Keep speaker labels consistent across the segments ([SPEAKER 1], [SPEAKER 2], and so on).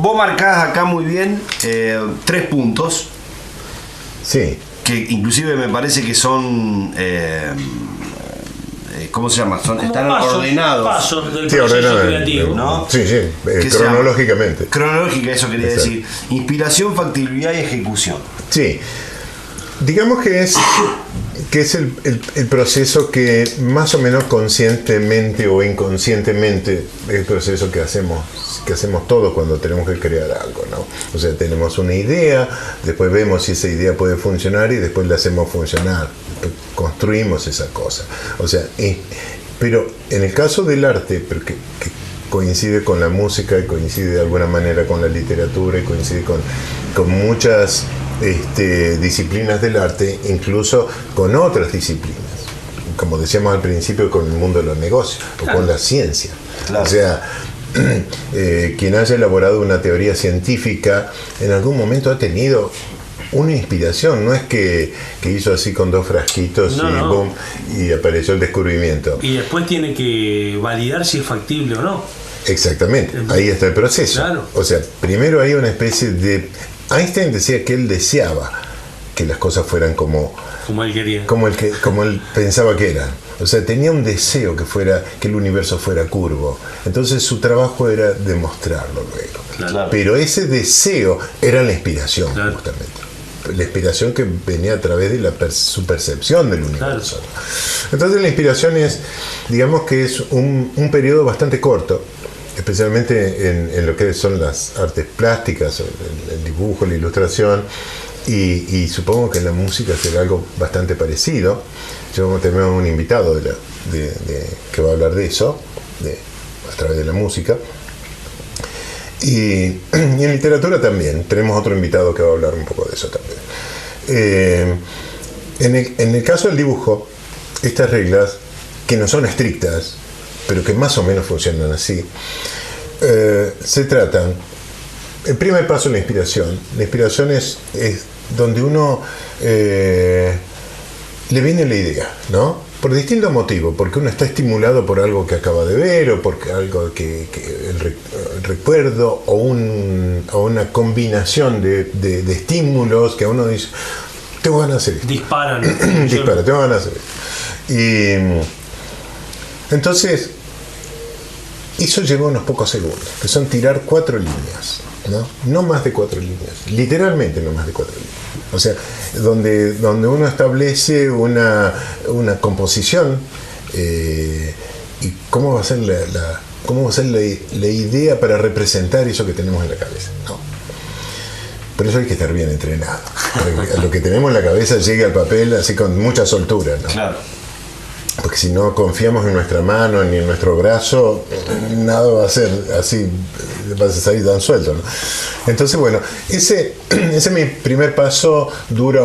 [SPEAKER 1] Vos marcás acá muy bien 3 puntos.
[SPEAKER 2] Sí.
[SPEAKER 1] Que inclusive me parece que son... ¿cómo se llama? Están ordenados.
[SPEAKER 3] Pasos del proceso creativo,
[SPEAKER 1] ¿no?
[SPEAKER 2] Sí, cronológicamente.
[SPEAKER 1] Cronológica, eso quería decir. Inspiración, factibilidad y ejecución.
[SPEAKER 2] Sí. Digamos que es el proceso que más o menos conscientemente o inconscientemente es el proceso que hacemos todos cuando tenemos que crear algo, ¿no? O sea, tenemos una idea, después vemos si esa idea puede funcionar y después la hacemos funcionar, construimos esa cosa. O sea, pero en el caso del arte, que coincide con la música y coincide de alguna manera con la literatura y coincide con muchas disciplinas del arte, incluso con otras disciplinas, como decíamos al principio, con el mundo de los negocios o con la ciencia. Claro. O sea, quien haya elaborado una teoría científica en algún momento ha tenido una inspiración, no es que hizo así con 2 frasquitos boom, y apareció el descubrimiento.
[SPEAKER 3] Y después tiene que validar si es factible o no.
[SPEAKER 2] Exactamente, ahí está el proceso.
[SPEAKER 3] Claro.
[SPEAKER 2] O sea, primero hay una especie de... Einstein decía que él deseaba que las cosas fueran como él quería, como él pensaba que eran. O sea, tenía un deseo que el universo fuera curvo. Entonces su trabajo era demostrarlo luego. Claro. Pero ese deseo era la inspiración, claro, justamente. La inspiración que venía a través de su percepción del universo. Claro. Entonces la inspiración es, digamos que es un periodo bastante corto, especialmente en lo que son las artes plásticas, el dibujo, la ilustración, y supongo que en la música será algo bastante parecido. Tenemos un invitado que va a hablar de eso, a través de la música. Y en literatura también, tenemos otro invitado que va a hablar un poco de eso también. En el caso del dibujo, estas reglas, que no son estrictas, pero que más o menos funcionan así, se tratan. El primer paso es la inspiración. La inspiración es donde uno le viene la idea, ¿no? Por distintos motivos, porque uno está estimulado por algo que acaba de ver, o porque algo que el recuerdo, o una combinación de estímulos que a uno dice, tengo ganas de hacer esto.
[SPEAKER 3] Disparan,
[SPEAKER 2] tengo ganas de hacer esto. Y entonces, eso lleva unos pocos segundos, que son tirar 4 líneas, no más de 4 líneas, literalmente no más de 4 líneas. O sea, donde uno establece una composición y cómo va a ser la idea para representar eso que tenemos en la cabeza, ¿no? Por eso hay que estar bien entrenado, para que lo que tenemos en la cabeza llegue al papel así con mucha soltura, ¿no? Claro. Porque si no confiamos en nuestra mano ni en nuestro brazo, nada va a ser así, va a salir tan suelto, ¿no? Entonces, bueno, ese mi primer paso dura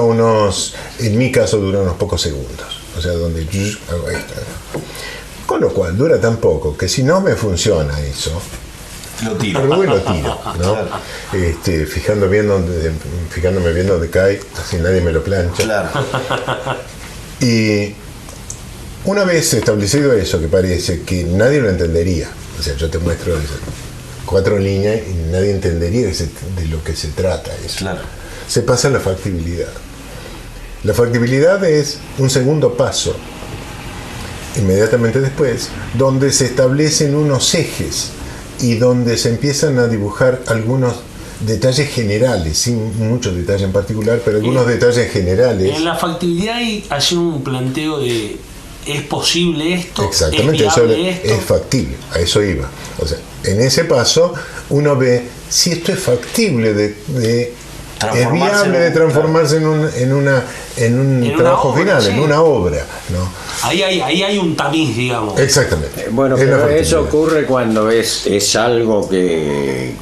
[SPEAKER 2] en mi caso dura unos pocos segundos. O sea, donde hago esto, ¿no? Con lo cual dura tan poco que si no me funciona eso, lo tiro, ¿no? Fijándome bien dónde cae, así nadie me lo plancha. Claro. Y una vez establecido eso, que parece que nadie lo entendería, o sea, yo te muestro 4 líneas y nadie entendería de lo que se trata eso. Claro. Se pasa a la factibilidad. La factibilidad es un segundo paso, inmediatamente después, donde se establecen unos ejes y donde se empiezan a dibujar algunos detalles generales, sin muchos detalles en particular, pero algunos detalles generales.
[SPEAKER 3] En la factibilidad hay un planteo de ¿es posible esto?
[SPEAKER 2] Exactamente,
[SPEAKER 3] ¿Es viable esto?
[SPEAKER 2] Es factible, a eso iba. O sea, en ese paso uno ve si esto es factible es viable de transformarse en un trabajo obra, final, sí, en una obra, ¿no?
[SPEAKER 3] Ahí hay un tamiz, digamos.
[SPEAKER 2] Exactamente.
[SPEAKER 4] Bueno, pero eso ocurre cuando es algo que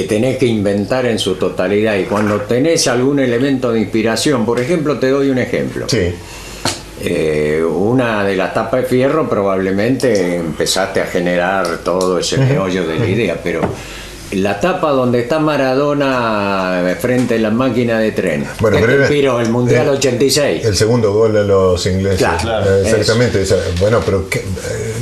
[SPEAKER 4] tenés que inventar en su totalidad, y cuando tenés algún elemento de inspiración. Por ejemplo, te doy un ejemplo.
[SPEAKER 2] Sí.
[SPEAKER 4] Una de las tapas de fierro, probablemente empezaste a generar todo ese meollo de la idea, pero la tapa donde está Maradona frente a la máquina de tren.
[SPEAKER 2] Bueno,
[SPEAKER 4] que
[SPEAKER 2] pero era-
[SPEAKER 4] inspiró el Mundial 86.
[SPEAKER 2] El segundo gol a los ingleses.
[SPEAKER 4] Claro,
[SPEAKER 2] Exactamente. Bueno, pero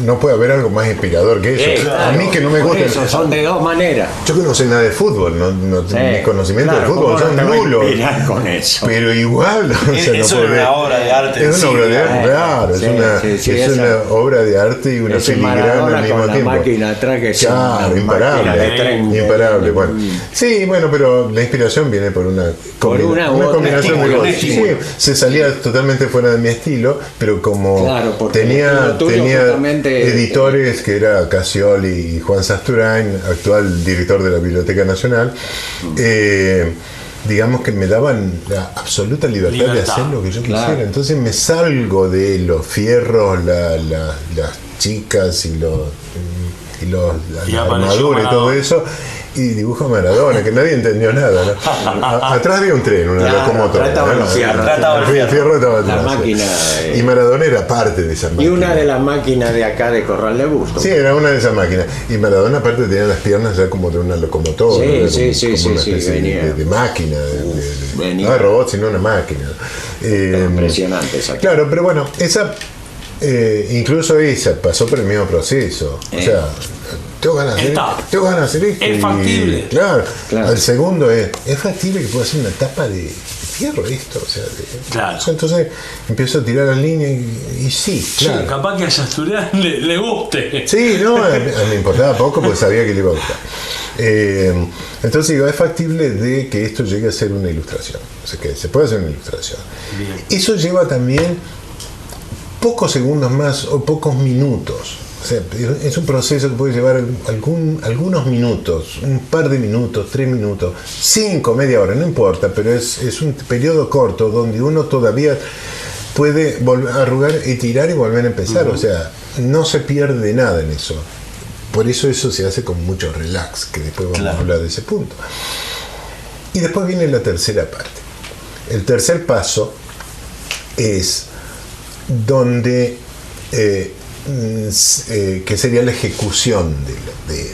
[SPEAKER 2] no puede haber algo más inspirador que eso.
[SPEAKER 4] Claro,
[SPEAKER 2] A mí que no me
[SPEAKER 4] por
[SPEAKER 2] gusta.
[SPEAKER 4] eso, son de dos maneras.
[SPEAKER 2] Yo que no sé nada de fútbol, mis conocimientos
[SPEAKER 4] Claro,
[SPEAKER 2] de fútbol
[SPEAKER 4] ¿cómo no
[SPEAKER 2] son
[SPEAKER 4] te va a
[SPEAKER 2] nulos.
[SPEAKER 4] inspirar con eso?
[SPEAKER 2] Pero igual, o sea, no
[SPEAKER 1] Eso
[SPEAKER 2] puede-
[SPEAKER 1] es una obra de arte.
[SPEAKER 2] Es
[SPEAKER 1] en
[SPEAKER 2] una
[SPEAKER 1] sí,
[SPEAKER 2] obra de
[SPEAKER 1] ¿verdad?
[SPEAKER 2] arte, claro,
[SPEAKER 4] Sí,
[SPEAKER 2] es
[SPEAKER 4] esa-
[SPEAKER 2] una obra de arte y una
[SPEAKER 4] ese
[SPEAKER 2] filigrana
[SPEAKER 4] Maradona
[SPEAKER 2] al mismo
[SPEAKER 4] con la
[SPEAKER 2] tiempo.
[SPEAKER 4] máquina atrás que es
[SPEAKER 2] Claro,
[SPEAKER 4] una
[SPEAKER 2] imparable.
[SPEAKER 4] máquina de tren.
[SPEAKER 2] Imparable, bueno. Sí, bueno, pero la inspiración viene por una,
[SPEAKER 4] Por una u otra
[SPEAKER 2] combinación de
[SPEAKER 1] estímulo,
[SPEAKER 2] cosas.
[SPEAKER 1] un
[SPEAKER 2] Sí,
[SPEAKER 1] estímulo.
[SPEAKER 2] se salía totalmente fuera de mi estilo, pero como
[SPEAKER 4] Claro, porque el
[SPEAKER 2] tenía
[SPEAKER 4] estilo tuyo justamente-
[SPEAKER 2] editores que era Casioli y Juan Sasturain, actual director de la Biblioteca Nacional, digamos que me daban la absoluta libertad de hacer lo que yo
[SPEAKER 4] Claro.
[SPEAKER 2] quisiera. Entonces me salgo de los fierros, las chicas y las
[SPEAKER 3] Y apareció
[SPEAKER 2] armaduras y todo
[SPEAKER 3] Maradona.
[SPEAKER 2] eso, y dibujo a Maradona, que nadie entendió nada, ¿no? Atrás había un tren, una
[SPEAKER 4] Claro,
[SPEAKER 2] locomotora.
[SPEAKER 4] trataban
[SPEAKER 2] ¿no?
[SPEAKER 4] los fierros.
[SPEAKER 1] Trataba el
[SPEAKER 2] El fierro estaba
[SPEAKER 4] La
[SPEAKER 2] atrás.
[SPEAKER 4] máquina,
[SPEAKER 2] Y Maradona era parte de esa máquina.
[SPEAKER 4] Y una de las máquinas de acá de Corral de Busto.
[SPEAKER 2] Sí, era una de esas máquinas. Y Maradona aparte tenía las piernas ya como de una locomotora.
[SPEAKER 4] Sí,
[SPEAKER 2] ¿no?
[SPEAKER 4] sí,
[SPEAKER 2] Como-
[SPEAKER 4] sí,
[SPEAKER 2] como
[SPEAKER 4] sí,
[SPEAKER 2] una
[SPEAKER 4] sí,
[SPEAKER 2] especie
[SPEAKER 4] venía.
[SPEAKER 2] de máquina.
[SPEAKER 4] Venía.
[SPEAKER 2] No de robot, sino una máquina.
[SPEAKER 4] Impresionante esa.
[SPEAKER 2] Claro, pero bueno, incluso esa pasó por el mismo proceso. O sea, tengo ganas de hacer esto.
[SPEAKER 3] Es factible.
[SPEAKER 2] Claro.
[SPEAKER 4] Claro.
[SPEAKER 2] El segundo es factible que pueda hacer una tapa de fierro esto. O sea,
[SPEAKER 3] Claro.
[SPEAKER 2] o sea, entonces empiezo a tirar las líneas y sí, claro.
[SPEAKER 3] Sí, capaz que a Sasturian le guste.
[SPEAKER 2] Sí, no, a mí me importaba poco porque sabía que le iba a gustar. Entonces digo, es factible de que esto llegue a ser una ilustración. O sea, que se puede hacer una ilustración.
[SPEAKER 3] Bien.
[SPEAKER 2] Eso lleva también pocos segundos más o pocos minutos. O sea, es un proceso que puede llevar algunos minutos, un par de minutos, 3 minutos, 5, media hora, no importa, pero es un periodo corto donde uno todavía puede volver a arrugar y tirar y volver a empezar. O sea, no se pierde nada en eso. Por eso se hace con mucho relax, que después vamos a hablar de ese punto. Y después viene la tercera parte. El tercer paso es donde que sería la ejecución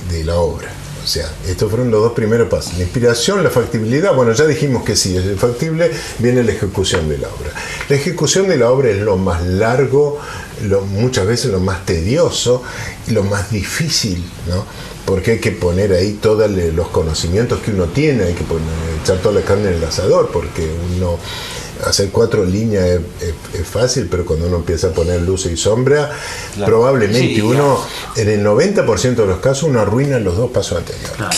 [SPEAKER 2] de la obra. O sea, estos fueron los dos primeros pasos. La inspiración, la factibilidad, bueno, ya dijimos que sí, es factible, viene la ejecución de la obra. La ejecución de la obra es lo más largo, muchas veces lo más tedioso y lo más difícil, ¿no? Porque hay que poner ahí todos los conocimientos que uno tiene, hay que echar toda la carne en el asador, porque uno hacer 4 líneas es fácil, pero cuando uno empieza a poner luz y sombra, probablemente
[SPEAKER 3] Sí,
[SPEAKER 2] uno, en el 90% de los casos, uno arruina los 2 pasos anteriores.
[SPEAKER 3] Claro.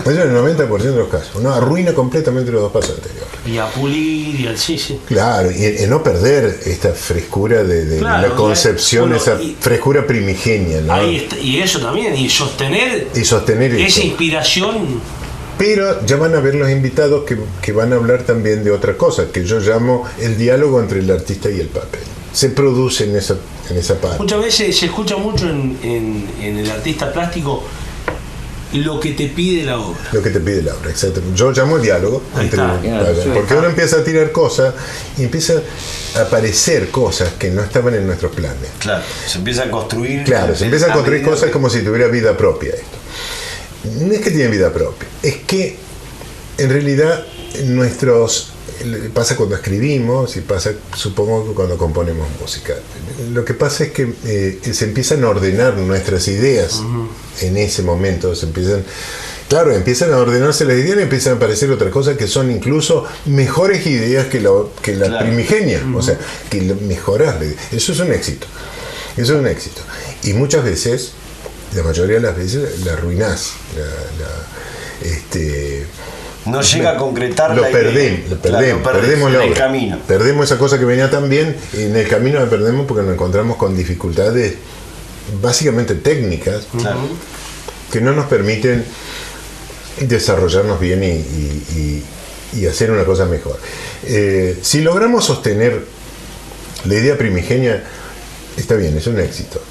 [SPEAKER 2] Eso en el 90% de los casos, uno arruina completamente los 2 pasos anteriores.
[SPEAKER 3] Y a pulir y al sí.
[SPEAKER 2] Claro, y no perder esta frescura de
[SPEAKER 3] Claro,
[SPEAKER 2] la concepción,
[SPEAKER 3] bueno,
[SPEAKER 2] esa frescura primigenia, ¿no?
[SPEAKER 3] Ahí está, y eso también, y sostener
[SPEAKER 2] Esa
[SPEAKER 3] esa inspiración.
[SPEAKER 2] Pero ya van a ver los invitados que van a hablar también de otra cosa, que yo llamo el diálogo entre el artista y el papel. Se produce en esa parte.
[SPEAKER 3] Muchas veces se escucha mucho en el artista plástico lo que te pide la obra.
[SPEAKER 2] Lo que te pide la obra, exactamente. Yo llamo diálogo
[SPEAKER 3] Ahí
[SPEAKER 2] entre
[SPEAKER 3] está,
[SPEAKER 4] claro, sí,
[SPEAKER 2] porque uno empieza a tirar cosas y empieza a aparecer cosas que no estaban en nuestros planes.
[SPEAKER 1] Claro, se empieza a construir.
[SPEAKER 2] Claro, se empieza a construir
[SPEAKER 1] medida
[SPEAKER 2] cosas
[SPEAKER 1] que-
[SPEAKER 2] como si tuviera vida propia esto. No es que tiene vida propia, es que en realidad pasa cuando escribimos y pasa, supongo, que cuando componemos música. Lo que pasa es que se empiezan a ordenar nuestras ideas en ese momento, empiezan a ordenarse las ideas y empiezan a aparecer otras cosas que son incluso mejores ideas que la
[SPEAKER 1] Claro.
[SPEAKER 2] primigenia, o sea, que mejorar la idea. Eso es un éxito. Eso es un éxito. Y muchas veces, la mayoría de las veces, la arruinás.
[SPEAKER 1] No llega a concretar
[SPEAKER 2] lo
[SPEAKER 1] la idea.
[SPEAKER 2] perdemos,
[SPEAKER 1] Claro,
[SPEAKER 2] perdemos la
[SPEAKER 1] en el
[SPEAKER 2] obra.
[SPEAKER 1] camino.
[SPEAKER 2] Perdemos esa cosa que venía tan bien y en el camino la perdemos porque nos encontramos con dificultades básicamente técnicas
[SPEAKER 1] Claro.
[SPEAKER 2] que no nos permiten desarrollarnos bien y hacer una cosa mejor. Si logramos sostener la idea primigenia, está bien, es un éxito.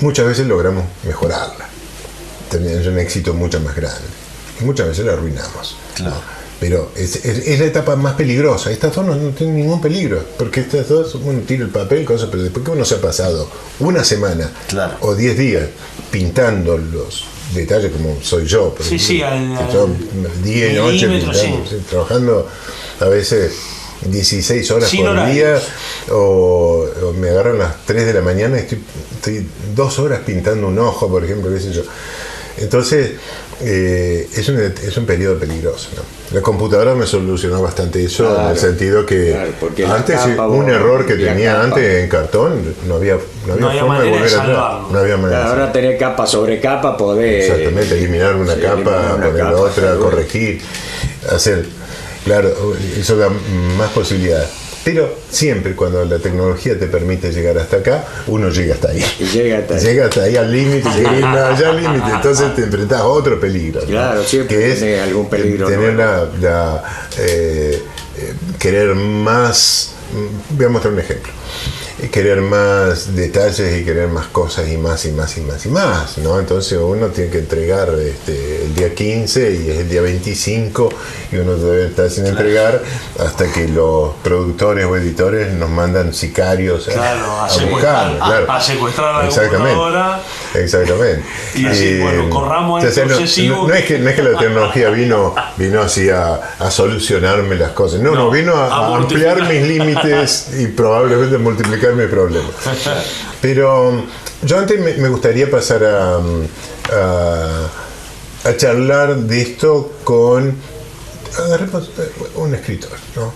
[SPEAKER 2] Muchas veces logramos mejorarla. También es un éxito mucho más grande. Y muchas veces la arruinamos.
[SPEAKER 1] Claro.
[SPEAKER 2] ¿no? Pero es la etapa más peligrosa. Estas dos no tienen ningún peligro. Porque estas dos, uno tira el papel, cosas, pero después que uno se ha pasado una semana
[SPEAKER 1] Claro.
[SPEAKER 2] o 10 días pintando detalle como soy yo. Por
[SPEAKER 3] Sí, sí,
[SPEAKER 2] que yo día y noche pintando, sí, trabajando a veces 16 horas
[SPEAKER 3] Sin
[SPEAKER 2] por
[SPEAKER 3] horario.
[SPEAKER 2] día, o me agarran las 3 de la mañana y estoy 2 horas pintando un ojo, por ejemplo, qué sé yo. Entonces, es un periodo peligroso, ¿no? La computadora me solucionó bastante eso,
[SPEAKER 4] Claro,
[SPEAKER 2] en el sentido que
[SPEAKER 4] porque la
[SPEAKER 2] antes
[SPEAKER 4] capa,
[SPEAKER 2] un error que
[SPEAKER 4] la
[SPEAKER 2] tenía
[SPEAKER 4] capa.
[SPEAKER 2] antes en cartón no había
[SPEAKER 3] había
[SPEAKER 2] forma de
[SPEAKER 3] manera de
[SPEAKER 2] volver atrás.
[SPEAKER 3] salvarlo.
[SPEAKER 2] No había manera de
[SPEAKER 4] Ahora
[SPEAKER 2] salvarlo.
[SPEAKER 4] tenés capa sobre capa, podés.
[SPEAKER 2] Exactamente, eliminar una
[SPEAKER 4] sí,
[SPEAKER 2] capa,
[SPEAKER 4] eliminar una
[SPEAKER 2] poner
[SPEAKER 4] capa,
[SPEAKER 2] otra,
[SPEAKER 4] seguro.
[SPEAKER 2] corregir, hacer. Claro, eso da más posibilidades. Pero siempre cuando la tecnología te permite llegar hasta acá, uno llega hasta ahí.
[SPEAKER 4] Y llega hasta ahí.
[SPEAKER 2] Llega hasta ahí al límite, llega allá al límite, entonces te enfrentás a otro peligro, ¿no?
[SPEAKER 4] Claro, siempre
[SPEAKER 2] que es
[SPEAKER 4] tenés algún peligro
[SPEAKER 2] tener
[SPEAKER 4] nuevo.
[SPEAKER 2] querer más. Voy a mostrar un ejemplo. Querer más detalles y querer más cosas y más y más y más y más, ¿no? Entonces uno tiene que entregar el día 15 y es el día 25 y uno debe estar sin entregar hasta que los productores o editores nos mandan sicarios
[SPEAKER 3] Claro,
[SPEAKER 2] a buscar, claro.
[SPEAKER 3] a secuestrar a la
[SPEAKER 2] Exactamente.
[SPEAKER 3] computadora.
[SPEAKER 2] Exactamente.
[SPEAKER 3] Y decir, bueno, corramos
[SPEAKER 2] o sea,
[SPEAKER 3] esto obsesivo.
[SPEAKER 2] no es que la tecnología vino así a solucionarme las cosas. No, vino a ampliar mis límites y probablemente multiplicar mis problemas. Pero yo antes me gustaría pasar a charlar de esto con un escritor, ¿no?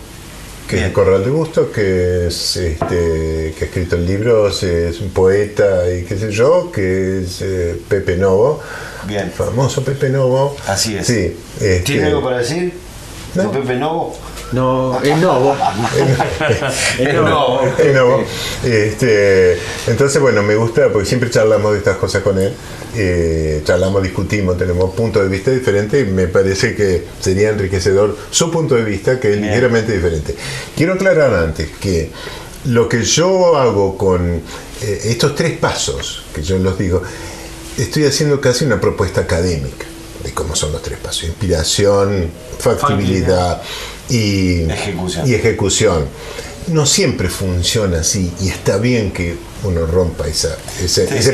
[SPEAKER 2] Que es Corral de Bustos, que ha escrito libros, es un poeta y qué sé yo, que es Pepe Novo.
[SPEAKER 1] Bien.
[SPEAKER 2] Famoso Pepe Novo.
[SPEAKER 1] Así es.
[SPEAKER 2] Sí,
[SPEAKER 1] ¿Tiene algo para decir?
[SPEAKER 2] ¿No?
[SPEAKER 1] ¿De Pepe Novo?
[SPEAKER 4] No, es Novo.
[SPEAKER 1] Es Novo.
[SPEAKER 2] Novo. Entonces, bueno, me gusta porque siempre charlamos de estas cosas con él. Charlamos, discutimos, tenemos puntos de vista diferentes y me parece que sería enriquecedor su punto de vista, que es ligeramente diferente. Quiero aclarar antes que lo que yo hago con estos 3 pasos, que yo los digo, estoy haciendo casi una propuesta académica de cómo son los 3 pasos: inspiración, factibilidad y ejecución. No siempre funciona así y está bien que uno rompa ese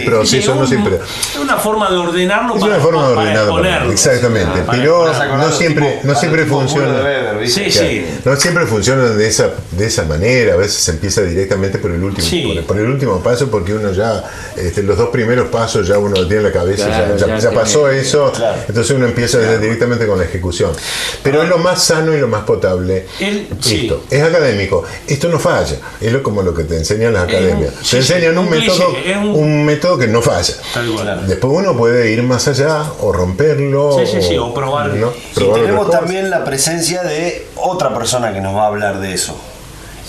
[SPEAKER 2] proceso. No siempre.
[SPEAKER 3] Es una forma de ordenarlo
[SPEAKER 2] Es
[SPEAKER 3] para,
[SPEAKER 2] una forma de
[SPEAKER 3] para
[SPEAKER 2] ordenarlo,
[SPEAKER 3] exponerlo.
[SPEAKER 2] exactamente, pero no siempre funciona.
[SPEAKER 3] Sí,
[SPEAKER 2] Claro,
[SPEAKER 3] sí.
[SPEAKER 2] no siempre funciona de esa manera. A veces se empieza directamente por el último,
[SPEAKER 3] Sí.
[SPEAKER 2] por el último paso, porque uno ya los 2 primeros pasos ya uno lo tiene en la cabeza,
[SPEAKER 4] Claro,
[SPEAKER 2] ya pasó
[SPEAKER 4] tiene,
[SPEAKER 2] eso,
[SPEAKER 1] claro.
[SPEAKER 2] entonces uno empieza directamente con la ejecución. Pero es lo más sano y lo más potable.
[SPEAKER 3] Sí.
[SPEAKER 2] Esto es académico, esto no falla, es como lo que te enseñan las academias.
[SPEAKER 3] Sí,
[SPEAKER 2] Te enseñan
[SPEAKER 3] un cliché,
[SPEAKER 2] un método que no falla.
[SPEAKER 3] Tal cual.
[SPEAKER 2] Después uno puede ir más allá o romperlo,
[SPEAKER 3] Sí, o probar.
[SPEAKER 2] ¿no?
[SPEAKER 1] Y
[SPEAKER 2] Probar
[SPEAKER 1] tenemos
[SPEAKER 2] otras
[SPEAKER 1] también la presencia de otra persona que nos va a hablar de eso,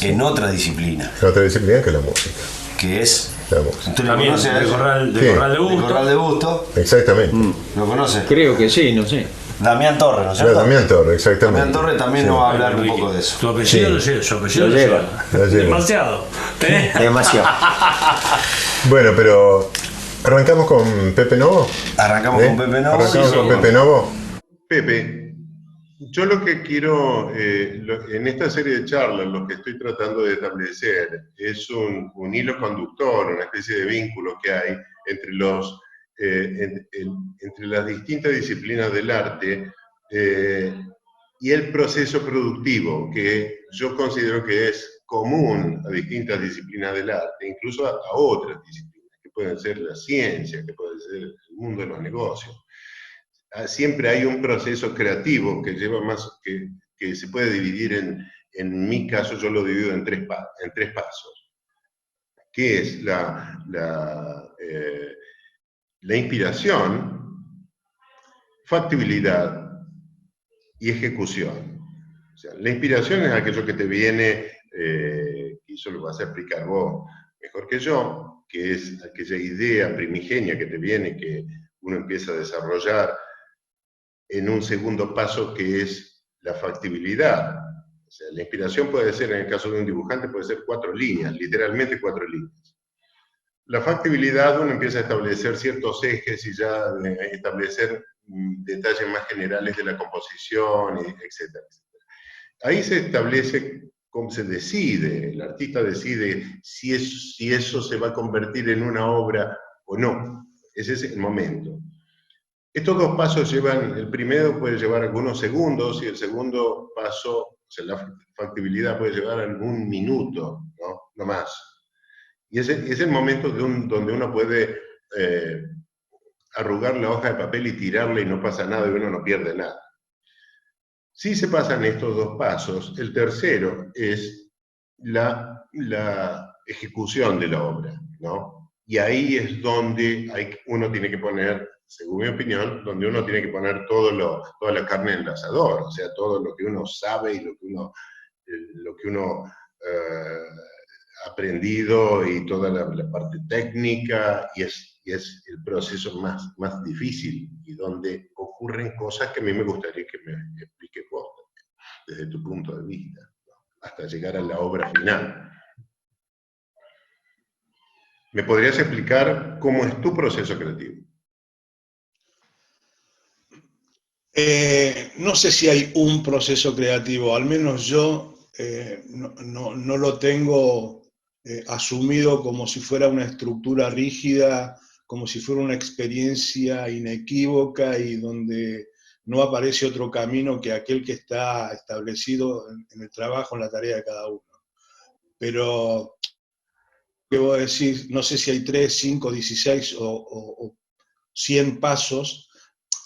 [SPEAKER 1] en otra disciplina,
[SPEAKER 2] cosas. Otra disciplina que es la música.
[SPEAKER 1] que es...
[SPEAKER 2] La música.
[SPEAKER 1] ¿Usted lo
[SPEAKER 3] También
[SPEAKER 1] conoce a
[SPEAKER 3] de
[SPEAKER 1] él?
[SPEAKER 3] Corral de
[SPEAKER 2] Sí.
[SPEAKER 3] Corral de
[SPEAKER 1] De
[SPEAKER 3] Bustos.
[SPEAKER 1] Corral de Busto.
[SPEAKER 2] Exactamente.
[SPEAKER 1] ¿Lo conoce?
[SPEAKER 4] Creo que sí, no sé.
[SPEAKER 1] Damián Torres, ¿no es cierto?
[SPEAKER 2] Damián Torres, exactamente.
[SPEAKER 1] Damián Torres también nos va a hablar un poco de eso.
[SPEAKER 3] Tu apellido
[SPEAKER 2] Sí.
[SPEAKER 3] lo lleva, su apellido
[SPEAKER 4] Lo
[SPEAKER 3] lo
[SPEAKER 4] lleva.
[SPEAKER 3] lleva.
[SPEAKER 2] Lo lleva.
[SPEAKER 3] Demasiado.
[SPEAKER 4] Demasiado.
[SPEAKER 2] Bueno, pero arrancamos con Pepe Novo.
[SPEAKER 1] Arrancamos con Pepe Novo.
[SPEAKER 2] Arrancamos
[SPEAKER 1] Sí,
[SPEAKER 2] con
[SPEAKER 1] sí.
[SPEAKER 2] Pepe Novo. Pepe, yo lo que quiero, en esta serie de charlas, lo que estoy tratando de establecer es un hilo conductor, una especie de vínculo que hay entre entre las distintas disciplinas del arte y el proceso productivo, que yo considero que es común a distintas disciplinas del arte, incluso a otras disciplinas, que pueden ser la ciencia, que puede ser el mundo de los negocios. Siempre hay un proceso creativo que lleva más, que se puede dividir en mi caso, yo lo divido en tres pasos, que es la inspiración, factibilidad y ejecución. O sea, la inspiración es aquello que te viene, y eso lo vas a explicar vos mejor que yo, que es aquella idea primigenia que te viene, que uno empieza a desarrollar en un segundo paso, que es la factibilidad. O sea, la inspiración puede ser, en el caso de un dibujante, puede ser 4 líneas, literalmente 4 líneas. La factibilidad, uno empieza a establecer ciertos ejes y ya establecer detalles más generales de la composición, etcétera. Ahí se establece cómo se decide, el artista decide si eso se va a convertir en una obra o no. Ese es el momento. Estos dos pasos llevan, el primero puede llevar algunos segundos y el segundo paso, o sea, la factibilidad puede llevar algún minuto, ¿no? No más. Y es el momento donde uno puede arrugar la hoja de papel y tirarla y no pasa nada y uno no pierde nada. Si se pasan estos dos pasos, el tercero es la ejecución de la obra, ¿no? Y ahí es donde uno tiene que poner, según mi opinión, donde uno tiene que poner toda la carne en el asador, o sea, todo lo que uno sabe y lo que uno ha aprendido y toda la parte técnica, y es el proceso más difícil y donde ocurren cosas que a mí me gustaría que me expliques vos, desde tu punto de vista, ¿no? Hasta llegar a la obra final. ¿Me podrías explicar cómo es tu proceso creativo?
[SPEAKER 5] No sé si hay un proceso creativo, al menos yo no lo tengo asumido como si fuera una estructura rígida, como si fuera una experiencia inequívoca y donde no aparece otro camino que aquel que está establecido en el trabajo, en la tarea de cada uno. Pero, ¿qué voy a decir? No sé si hay 3, 5, 16 o 100 pasos.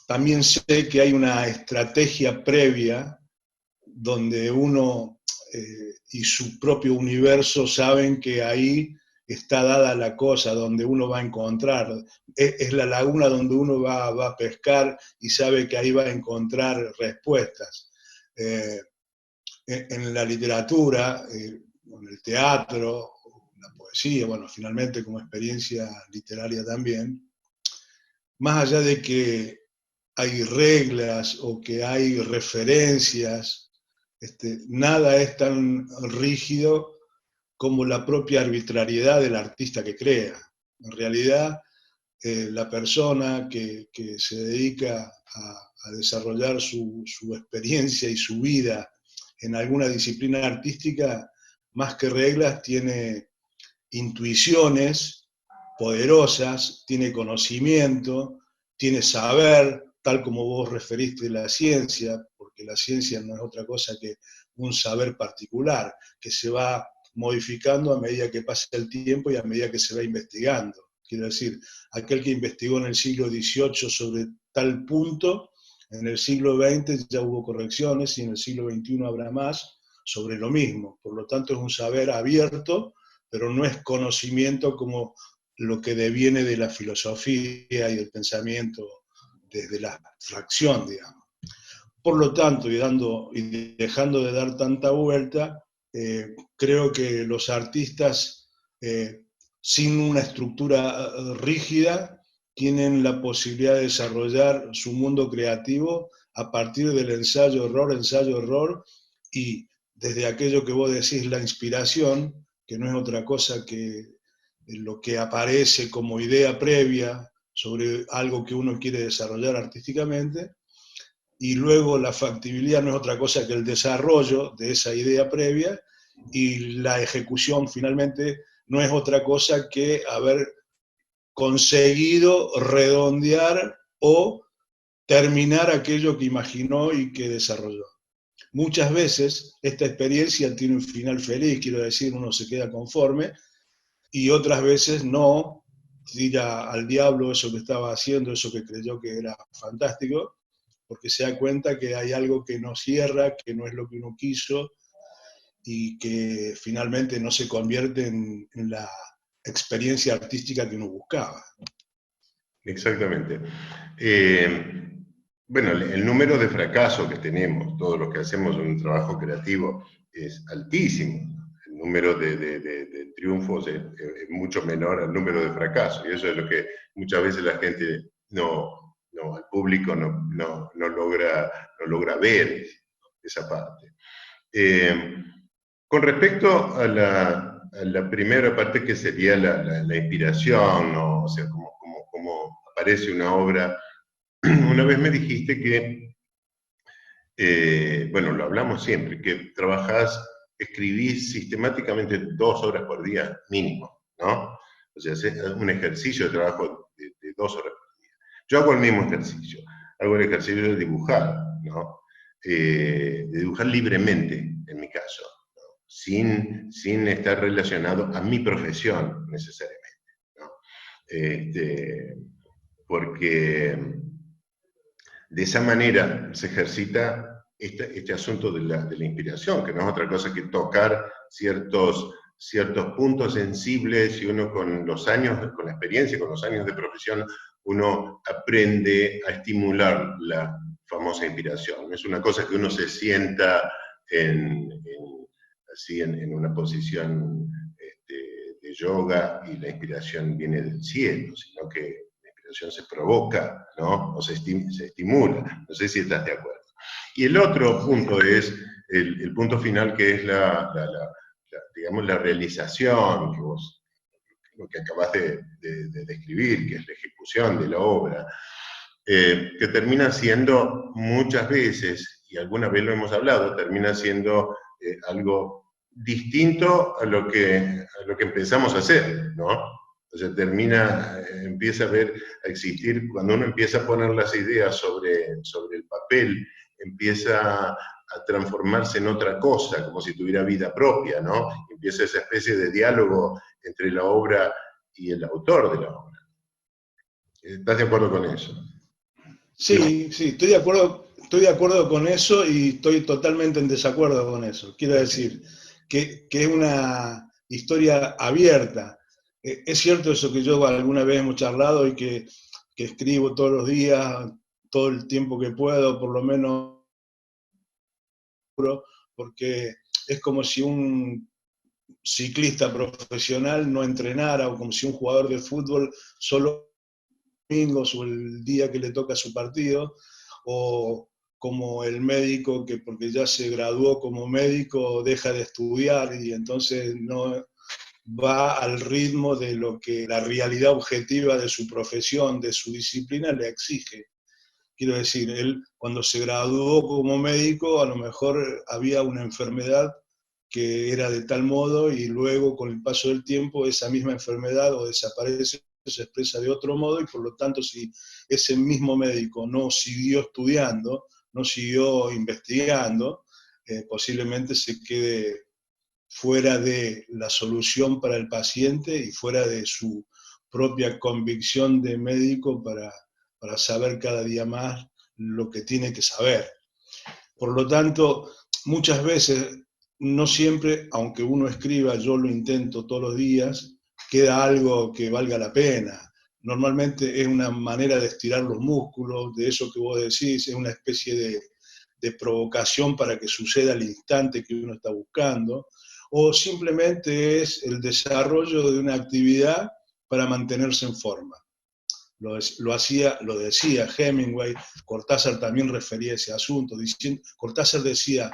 [SPEAKER 5] También sé que hay una estrategia previa donde uno y su propio universo saben que ahí está dada la cosa, donde uno va a encontrar. Es la laguna donde uno va a pescar y sabe que ahí va a encontrar respuestas. En la literatura, en el teatro, la poesía, bueno, finalmente como experiencia literaria también, más allá de que hay reglas o que hay referencias, nada es tan rígido como la propia arbitrariedad del artista que crea. En realidad, la persona que se dedica a desarrollar su experiencia y su vida en alguna disciplina artística, más que reglas, tiene intuiciones poderosas, tiene conocimiento, tiene saber, tal como vos referiste la ciencia, porque la ciencia no es otra cosa que un saber particular, que se va modificando a medida que pasa el tiempo y a medida que se va investigando. Quiero decir, aquel que investigó en el siglo XVIII sobre tal punto, en el siglo XX ya hubo correcciones y en el siglo XXI habrá más sobre lo mismo. Por lo tanto, es un saber abierto, pero no es conocimiento como lo que deviene de la filosofía y del pensamiento desde la abstracción, digamos. Por lo tanto, y dejando de dar tanta vuelta, creo que los artistas, sin una estructura rígida, tienen la posibilidad de desarrollar su mundo creativo a partir del ensayo-error, y desde aquello que vos decís, la inspiración, que no es otra cosa que lo que aparece como idea previa sobre algo que uno quiere desarrollar artísticamente, y luego la factibilidad no es otra cosa que el desarrollo de esa idea previa, y la ejecución finalmente no es otra cosa que haber conseguido redondear o terminar aquello que imaginó y que desarrolló. Muchas veces esta experiencia tiene un final feliz, quiero decir, uno se queda conforme, y otras veces no, tira al diablo eso que estaba haciendo, eso que creyó que era fantástico, porque se da cuenta que hay algo que no cierra, que no es lo que uno quiso, y que finalmente no se convierte en la experiencia artística que uno buscaba.
[SPEAKER 2] Exactamente. Bueno, el número de fracasos que tenemos, todos los que hacemos un trabajo creativo, es altísimo. El número de triunfos es mucho menor al número de fracasos, y eso es lo que muchas veces la gente el público no logra ver esa parte. Con respecto a la primera parte, que sería la inspiración, ¿no? O sea, cómo aparece una obra, una vez me dijiste que, bueno, lo hablamos siempre, que escribís sistemáticamente 2 horas por día mínimo, ¿no? O sea, es un ejercicio de trabajo de 2 horas por día. Yo hago el mismo ejercicio, hago el ejercicio de dibujar, ¿no? De dibujar libremente, en mi caso, ¿no? sin estar relacionado a mi profesión necesariamente, ¿no? Porque de esa manera se ejercita este asunto de la inspiración, que no es otra cosa que tocar ciertos puntos sensibles, y uno con los años, con la experiencia, con los años de profesión, uno aprende a estimular la famosa inspiración. No es una cosa que uno se sienta así en una posición de yoga y la inspiración viene del cielo, sino que se provoca, ¿no? O se estimula. No sé si estás de acuerdo. Y el otro punto es el punto final, que es digamos, la realización, que vos, lo que acabas de describir, que es la ejecución de la obra, que termina siendo muchas veces, y alguna vez lo hemos hablado, termina siendo algo distinto a lo que empezamos a hacer, ¿no? O sea, empieza a existir, cuando uno empieza a poner las ideas sobre el papel, empieza a transformarse en otra cosa, como si tuviera vida propia, ¿no? Empieza esa especie de diálogo entre la obra y el autor de la obra. ¿Estás de acuerdo con eso?
[SPEAKER 5] Sí, estoy de acuerdo con eso, y estoy totalmente en desacuerdo con eso. Quiero decir que es una historia abierta. Es cierto eso que yo alguna vez hemos charlado, y que escribo todos los días, todo el tiempo que puedo, por lo menos, porque es como si un ciclista profesional no entrenara, o como si un jugador de fútbol solo domingos o el día que le toca su partido, o como el médico que porque ya se graduó como médico deja de estudiar, y entonces no va al ritmo de lo que la realidad objetiva de su profesión, de su disciplina, le exige. Quiero decir, él cuando se graduó como médico, a lo mejor había una enfermedad que era de tal modo, y luego con el paso del tiempo esa misma enfermedad o desaparece, se expresa de otro modo, y por lo tanto, si ese mismo médico no siguió estudiando, no siguió investigando, posiblemente se quede fuera de la solución para el paciente y fuera de su propia convicción de médico para saber cada día más lo que tiene que saber. Por lo tanto, muchas veces, no siempre, aunque uno escriba, yo lo intento todos los días, queda algo que valga la pena. Normalmente es una manera de estirar los músculos, de eso que vos decís, es una especie de provocación para que suceda al instante que uno está buscando, o simplemente es el desarrollo de una actividad para mantenerse en forma. Lo decía Hemingway, Cortázar también refería a ese asunto. Cortázar decía: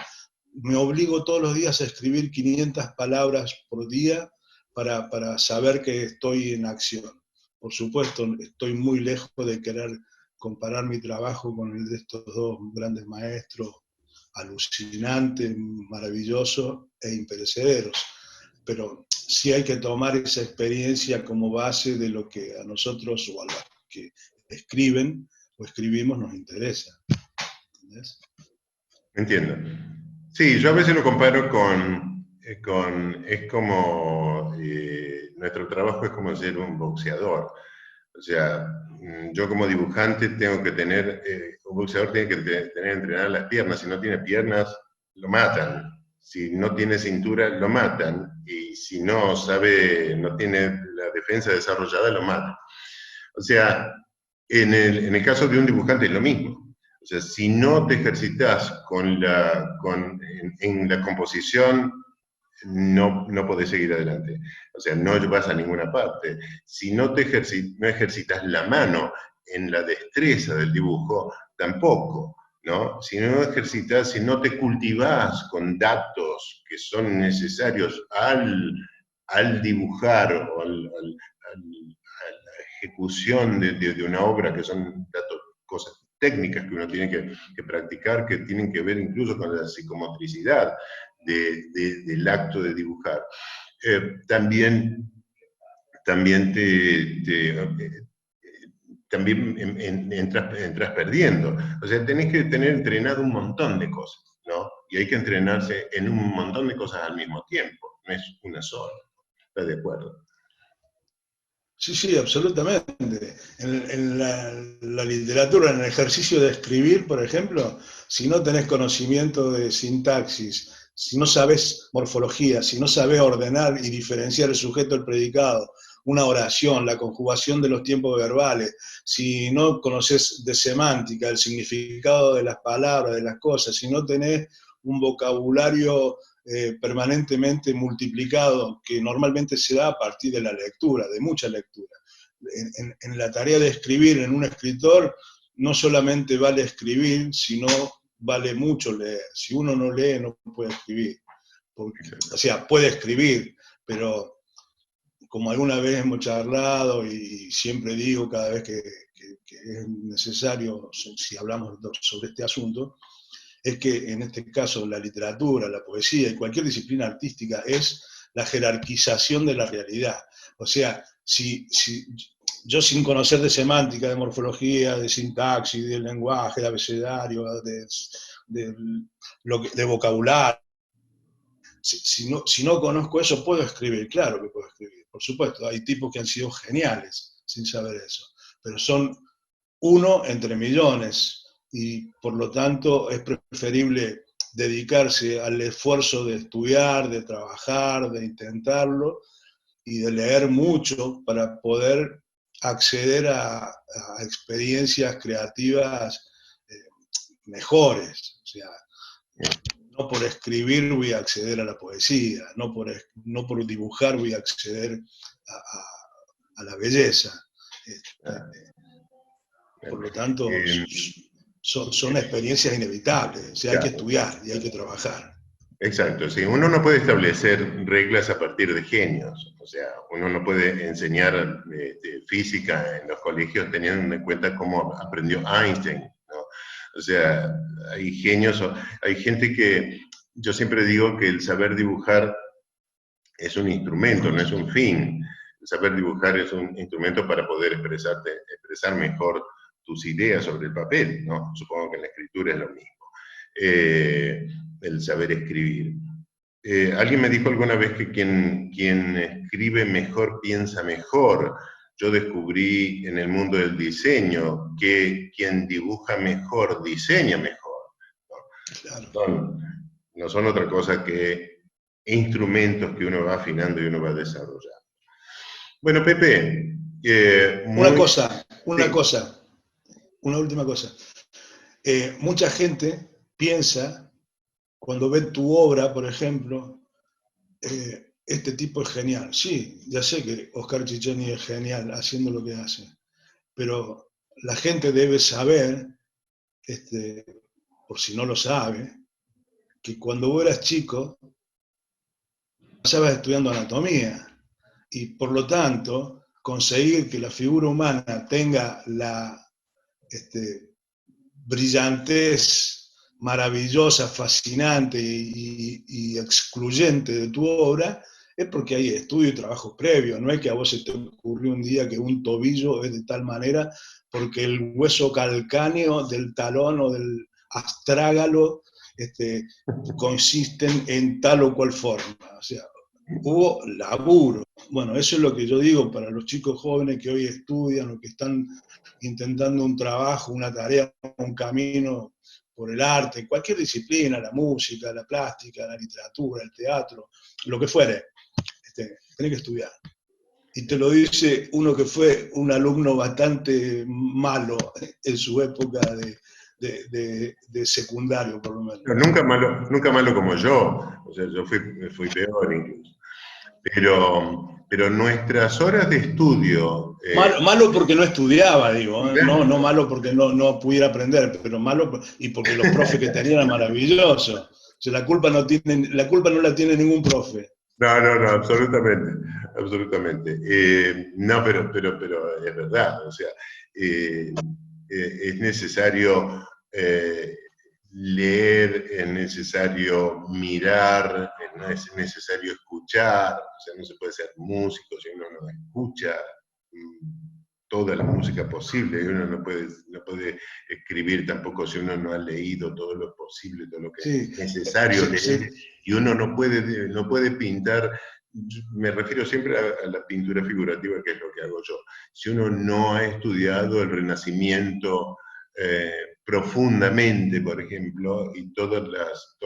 [SPEAKER 5] me obligo todos los días a escribir 500 palabras por día para saber que estoy en acción. Por supuesto, estoy muy lejos de querer comparar mi trabajo con el de estos dos grandes maestros, alucinantes, maravillosos e imperecederos. Pero sí hay que tomar esa experiencia como base de lo que a nosotros, o a los que escriben o escribimos, nos interesa. ¿Entendés?
[SPEAKER 2] Entiendo. Sí, yo a veces lo comparo es como, nuestro trabajo es como ser un boxeador. O sea, yo como dibujante tengo que tener, un boxeador tiene que tener entrenadas las piernas. Si no tiene piernas, lo matan. Si no tiene cintura, lo matan. Y si no tiene la defensa desarrollada, lo matan. O sea, en el caso de un dibujante es lo mismo. O sea, si no te ejercitas en la composición, no podés seguir adelante. O sea, no vas a ninguna parte. Si no ejercitas la mano en la destreza del dibujo, tampoco, ¿no? Si no ejercitas, si no te cultivas con datos que son necesarios al dibujar o a la ejecución de una obra, que son datos, cosas técnicas que uno tiene que practicar, que tienen que ver incluso con la psicomotricidad del acto de dibujar. También también entras perdiendo. O sea, tenés que tener entrenado un montón de cosas, ¿no? Y hay que entrenarse en un montón de cosas al mismo tiempo, no es una sola. ¿Estás de acuerdo?
[SPEAKER 5] Sí, sí, absolutamente. En la literatura, en el ejercicio de escribir, por ejemplo, si no tenés conocimiento de sintaxis, si no sabes morfología, si no sabes ordenar y diferenciar el sujeto del predicado, una oración, la conjugación de los tiempos verbales, si no conoces de semántica, el significado de las palabras, de las cosas, si no tenés un vocabulario permanentemente multiplicado, que normalmente se da a partir de la lectura, de mucha lectura. En la tarea de escribir en un escritor, no solamente vale escribir, sino vale mucho leer. Si uno no lee, no puede escribir. Porque, o sea, puede escribir, pero como alguna vez hemos charlado y siempre digo cada vez que es necesario, si hablamos sobre este asunto, es que en este caso la literatura, la poesía y cualquier disciplina artística es la jerarquización de la realidad. O sea, si yo sin conocer de semántica, de morfología, de sintaxis, del lenguaje, de abecedario, de vocabulario, si no conozco eso, puedo escribir, claro que puedo escribir, por supuesto. Hay tipos que han sido geniales sin saber eso, pero son uno entre millones, y por lo tanto es preferible dedicarse al esfuerzo de estudiar, de trabajar, de intentarlo y de leer mucho para poder acceder a experiencias creativas mejores. O sea, no por escribir voy a acceder a la poesía, no por dibujar voy a acceder a la belleza. Por lo tanto, son experiencias inevitables, o sea, hay que estudiar y hay que trabajar.
[SPEAKER 2] Exacto, sí. Uno no puede establecer reglas a partir de genios, o sea, uno no puede enseñar física en los colegios teniendo en cuenta cómo aprendió Einstein, ¿no? O sea, hay genios, hay gente que, yo siempre digo que el saber dibujar es un instrumento, no es un fin. El saber dibujar es un instrumento para poder expresar mejor tus ideas sobre el papel, ¿no? Supongo que en la escritura es lo mismo. El saber escribir. Alguien me dijo alguna vez que quien escribe mejor piensa mejor. Yo descubrí en el mundo del diseño que quien dibuja mejor diseña mejor, ¿no? Claro. No son otra cosa que instrumentos que uno va afinando y uno va desarrollando. Bueno, Pepe.
[SPEAKER 5] Una última cosa. Mucha gente piensa, cuando ve tu obra, por ejemplo, este tipo es genial. Sí, ya sé que Oscar Ciccioni es genial haciendo lo que hace, pero la gente debe saber, por si no lo sabe, que cuando vos eras chico, estabas estudiando anatomía, y por lo tanto, conseguir que la figura humana tenga la brillantez maravillosa, fascinante y excluyente de tu obra, es porque hay estudio y trabajo previo. No es que a vos se te ocurrió un día que un tobillo es de tal manera porque el hueso calcáneo del talón o del astrágalo consisten en tal o cual forma. O sea, hubo laburo. Bueno, eso es lo que yo digo para los chicos jóvenes que hoy estudian o que están intentando un trabajo, una tarea, un camino por el arte, cualquier disciplina, la música, la plástica, la literatura, el teatro, lo que fuere, tenés que estudiar. Y te lo dice uno que fue un alumno bastante malo en su época de secundario, por lo menos.
[SPEAKER 2] Pero nunca malo como yo, o sea, yo fui peor incluso. Pero nuestras horas de estudio...
[SPEAKER 5] Malo porque no estudiaba, digo, no malo porque no pudiera aprender, pero malo y porque los profes que tenían eran maravillosos. O sea, la culpa no la tiene ningún profe.
[SPEAKER 2] No, absolutamente. No, pero es verdad, o sea, es necesario leer, es necesario mirar, es necesario escuchar, o sea, no se puede ser músico si uno no escucha. toda la música posible, y uno no puede escribir tampoco si uno no ha leído todo lo posible, todo lo que
[SPEAKER 5] Sí,
[SPEAKER 2] es necesario
[SPEAKER 5] sí,
[SPEAKER 2] leer,
[SPEAKER 5] sí.
[SPEAKER 2] y uno no puede pintar. Me refiero siempre a la pintura figurativa, que es lo que hago yo. Si uno no ha estudiado el Renacimiento profundamente, por ejemplo, y todas las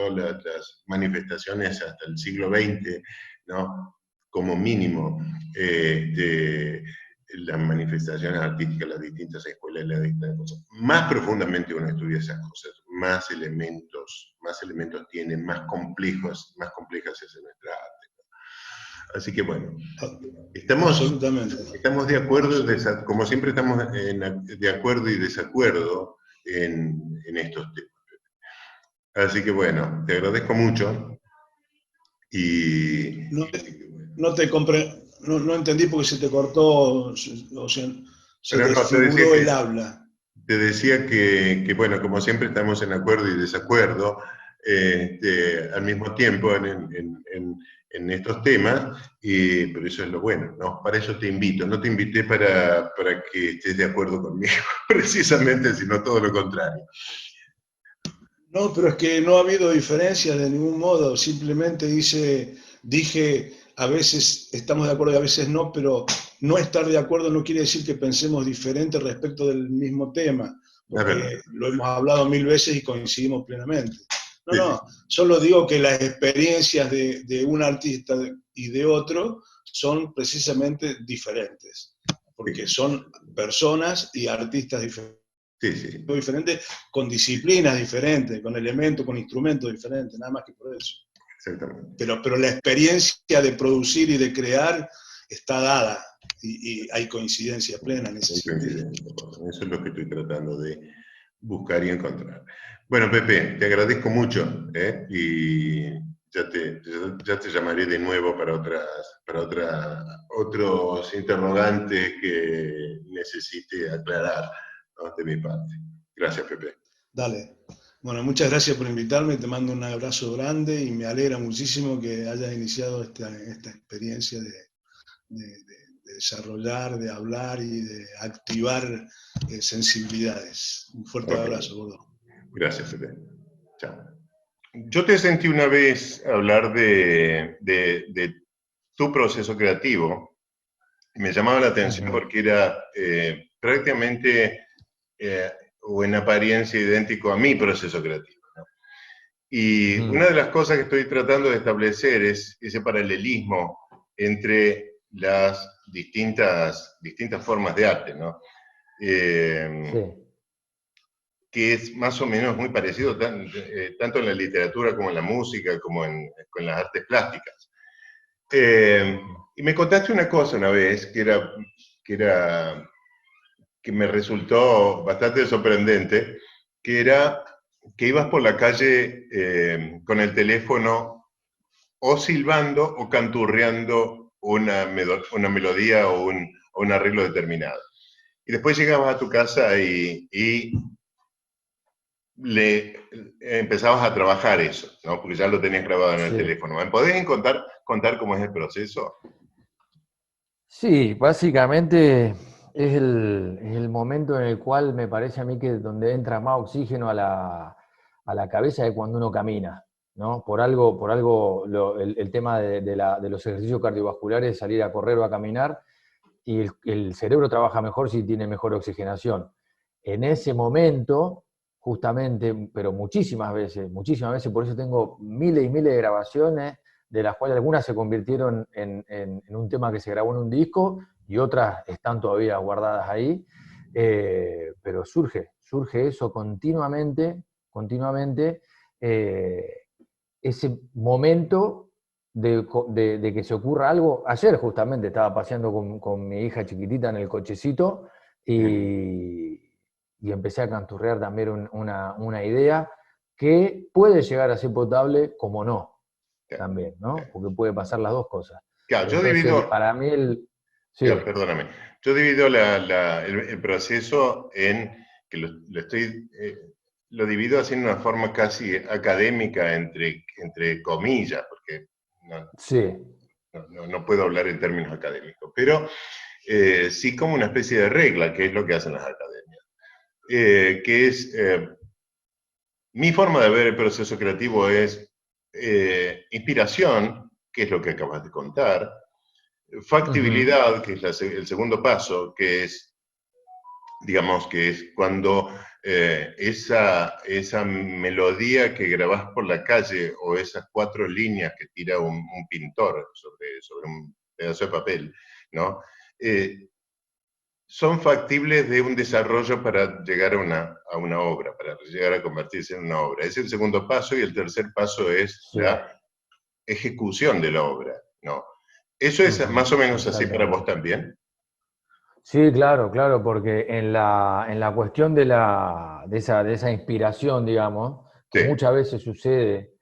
[SPEAKER 2] manifestaciones hasta el siglo XX, ¿no? Como mínimo, las manifestaciones artísticas, las distintas escuelas, las distintas cosas. Más profundamente uno estudia esas cosas, más elementos tiene, más complejas es nuestra arte. Así que bueno,
[SPEAKER 5] Absolutamente.
[SPEAKER 2] estamos de acuerdo, como siempre estamos de acuerdo y desacuerdo en estos temas. Así que bueno, te agradezco mucho y
[SPEAKER 5] No, no te no entendí porque se te cortó, o sea, se
[SPEAKER 2] pero no, te decía
[SPEAKER 5] desfiguró el habla.
[SPEAKER 2] bueno, como siempre estamos en acuerdo y desacuerdo al mismo tiempo en estos temas, pero eso es lo bueno, ¿no? Para eso te invito. No te invité para que estés de acuerdo conmigo, precisamente, sino todo lo contrario.
[SPEAKER 5] No, pero es que no ha habido diferencias de ningún modo, simplemente dije, a veces estamos de acuerdo y a veces no, pero no estar de acuerdo no quiere decir que pensemos diferente respecto del mismo tema,
[SPEAKER 2] La verdad.
[SPEAKER 5] porque lo hemos hablado 1000 veces y coincidimos plenamente. No,
[SPEAKER 2] Sí,
[SPEAKER 5] no, solo digo que las experiencias de un artista y de otro son precisamente diferentes, porque
[SPEAKER 2] sí,
[SPEAKER 5] son personas y artistas diferentes.
[SPEAKER 2] sí, sí,
[SPEAKER 5] Diferente, con disciplinas diferentes, con elementos, con instrumentos diferentes, nada más que por eso.
[SPEAKER 2] exactamente.
[SPEAKER 5] Pero la experiencia de producir y de crear está dada y hay coincidencia plena en ese
[SPEAKER 2] Hay
[SPEAKER 5] sentido.
[SPEAKER 2] coincidencia. Eso es lo que estoy tratando de buscar y encontrar. Bueno, Pepe, te agradezco mucho, y ya te llamaré de nuevo para otros interrogantes que necesite aclarar, ¿no? De mi parte. Gracias, Pepe.
[SPEAKER 5] Dale. Bueno, muchas gracias por invitarme, te mando un abrazo grande y me alegra muchísimo que hayas iniciado esta experiencia de desarrollar, de hablar y de activar sensibilidades. Un fuerte
[SPEAKER 2] Okay.
[SPEAKER 5] abrazo, gordo.
[SPEAKER 2] Gracias, Pepe. Chao. Yo te sentí una vez hablar de tu proceso creativo. Me llamaba la atención porque era prácticamente o en apariencia idéntico a mi proceso creativo, ¿no? Y una de las cosas que estoy tratando de establecer es ese paralelismo entre las distintas formas de arte, ¿no?
[SPEAKER 4] Sí.
[SPEAKER 2] Que es más o menos muy parecido tanto en la literatura como en la música, como en las artes plásticas. Y me contaste una cosa una vez que me resultó bastante sorprendente, que era que ibas por la calle con el teléfono o silbando o canturreando una melodía o un arreglo determinado. Y después llegabas a tu casa y empezabas a trabajar eso, ¿no? Porque ya lo tenías grabado en el teléfono. ¿Me podés contar cómo es el proceso?
[SPEAKER 4] Sí, básicamente es el momento en el cual me parece a mí que donde entra más oxígeno a la cabeza es cuando uno camina, ¿no? Por algo el tema de los ejercicios cardiovasculares, salir a correr o a caminar, y el cerebro trabaja mejor si tiene mejor oxigenación. En ese momento, justamente, pero muchísimas veces, por eso tengo miles y miles de grabaciones, de las cuales algunas se convirtieron en un tema que se grabó en un disco y otras están todavía guardadas ahí, pero surge eso continuamente, ese momento de que se ocurra algo. Ayer justamente estaba paseando con mi hija chiquitita en el cochecito y empecé a canturrear también una idea que puede llegar a ser potable como no, también, ¿no? Porque puede pasar las dos cosas.
[SPEAKER 2] Claro, yo
[SPEAKER 4] Entonces,
[SPEAKER 2] divido,
[SPEAKER 4] para mí sí,
[SPEAKER 2] perdóname, yo divido el proceso en que lo divido así en una forma casi académica, entre comillas, porque
[SPEAKER 4] sí,
[SPEAKER 2] no puedo hablar en términos académicos, pero sí como una especie de regla, que es lo que hacen las academias. Que es, mi forma de ver el proceso creativo es inspiración, que es lo que acabas de contar, factibilidad, que es el segundo paso, que es, digamos, que es cuando esa melodía que grabás por la calle o esas 4 líneas que tira un pintor sobre un pedazo de papel, ¿no? Son factibles de un desarrollo para llegar a una obra, para llegar a convertirse en una obra. Es el segundo paso, y el tercer paso es
[SPEAKER 4] Sí.
[SPEAKER 2] la ejecución de la obra, ¿no? ¿Eso es más o menos así para vos también?
[SPEAKER 4] Sí, claro, claro, porque en la cuestión de esa inspiración, digamos, que
[SPEAKER 2] Sí,
[SPEAKER 4] muchas veces sucede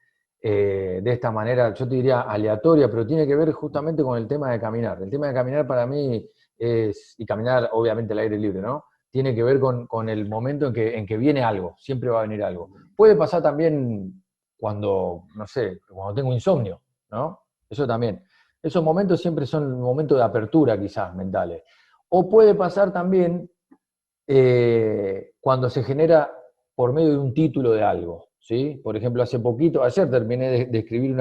[SPEAKER 4] de esta manera, yo te diría aleatoria, pero tiene que ver justamente con el tema de caminar. El tema de caminar para mí y caminar obviamente al aire libre, ¿no? Tiene que ver con el momento en que viene algo, siempre va a venir algo. Puede pasar también cuando, no sé, cuando tengo insomnio, ¿no? Eso también. Esos momentos siempre son momentos de apertura quizás mentales. O puede pasar también cuando se genera por medio de un título de algo, ¿sí? Por ejemplo, ayer terminé de escribir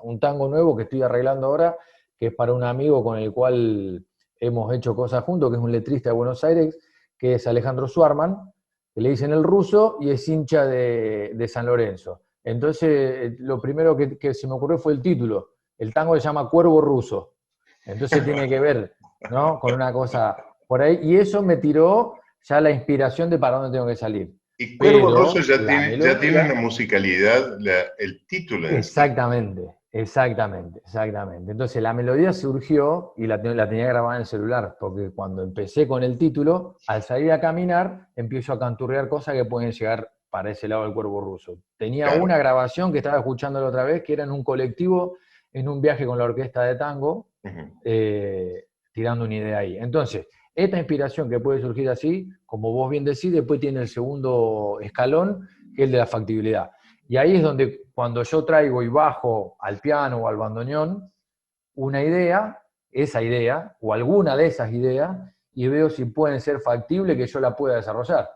[SPEAKER 4] un tango nuevo que estoy arreglando ahora, que es para un amigo con el cual hemos hecho cosas juntos, que es un letrista de Buenos Aires, que es Alejandro Suarman, que le dicen el ruso y es hincha de San Lorenzo. Entonces, lo primero que se me ocurrió fue el título. El tango se llama Cuervo Ruso. Entonces tiene que ver, ¿no? Con una cosa por ahí. Y eso me tiró ya la inspiración de para dónde tengo que salir.
[SPEAKER 2] y Cuervo Rosso
[SPEAKER 4] Pero la
[SPEAKER 2] ya tiene una
[SPEAKER 4] melodía,
[SPEAKER 2] musicalidad, el título en sí.
[SPEAKER 4] exactamente, exactamente, exactamente. Entonces la melodía surgió y la tenía grabada en el celular, porque cuando empecé con el título, al salir a caminar, empiezo a canturrear cosas que pueden llegar para ese lado del Cuervo Ruso. Tenía
[SPEAKER 2] Claro.
[SPEAKER 4] una grabación que estaba escuchando la otra vez, que era en un colectivo, en un viaje con la orquesta de tango,
[SPEAKER 2] Uh-huh.
[SPEAKER 4] tirando una idea ahí. Entonces, esta inspiración que puede surgir así, como vos bien decís, después tiene el segundo escalón, que es el de la factibilidad. Y ahí es donde cuando yo traigo y bajo al piano o al bandoneón una idea, esa idea, o alguna de esas ideas, y veo si pueden ser factibles que yo la pueda desarrollar.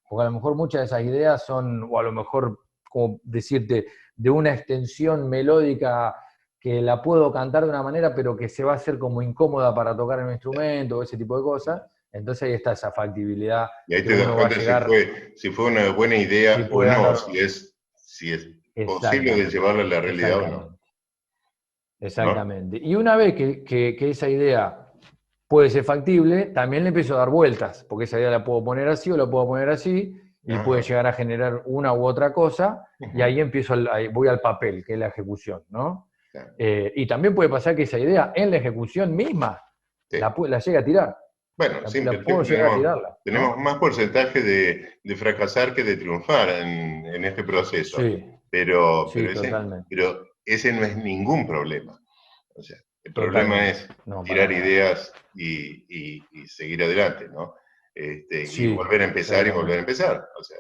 [SPEAKER 4] Porque a lo mejor muchas de esas ideas son, o a lo mejor, como decirte, de una extensión melódica que la puedo cantar de una manera, pero que se va a hacer como incómoda para tocar en un instrumento, o ese tipo de cosas. Entonces ahí está esa factibilidad
[SPEAKER 2] Y ahí
[SPEAKER 4] que
[SPEAKER 2] te das
[SPEAKER 4] uno va a
[SPEAKER 2] cuenta
[SPEAKER 4] llegar,
[SPEAKER 2] si fue una buena
[SPEAKER 4] si
[SPEAKER 2] idea o
[SPEAKER 4] puede
[SPEAKER 2] no,
[SPEAKER 4] andar.
[SPEAKER 2] si es posible de
[SPEAKER 4] Exactamente,
[SPEAKER 2] llevarla a la realidad o no,
[SPEAKER 4] exactamente.
[SPEAKER 2] ¿no?
[SPEAKER 4] Exactamente. Y una vez que esa idea puede ser factible, también le empiezo a dar vueltas, porque esa idea la puedo poner así o la puedo poner así, y puede
[SPEAKER 2] Ajá.
[SPEAKER 4] llegar a generar una u otra cosa, y
[SPEAKER 2] Uh-huh.
[SPEAKER 4] ahí ahí voy al papel, que es la ejecución, ¿no?
[SPEAKER 2] Claro.
[SPEAKER 4] Y también puede pasar que esa idea en la ejecución misma
[SPEAKER 2] Sí.
[SPEAKER 4] la llegue a tirar,
[SPEAKER 2] Bueno, siempre
[SPEAKER 4] la puedo llegar a tirarla,
[SPEAKER 2] tenemos
[SPEAKER 4] ¿no?
[SPEAKER 2] más porcentaje de fracasar que de triunfar en este proceso,
[SPEAKER 4] Sí,
[SPEAKER 2] pero,
[SPEAKER 4] sí, totalmente,
[SPEAKER 2] pero ese no es ningún problema. O sea, el problema
[SPEAKER 4] totalmente.
[SPEAKER 2] es
[SPEAKER 4] No, para
[SPEAKER 2] tirar
[SPEAKER 4] nada.
[SPEAKER 2] ideas y seguir adelante, ¿no? Y
[SPEAKER 4] Sí,
[SPEAKER 2] volver a empezar y volver a
[SPEAKER 4] exactamente.
[SPEAKER 2] empezar, o sea,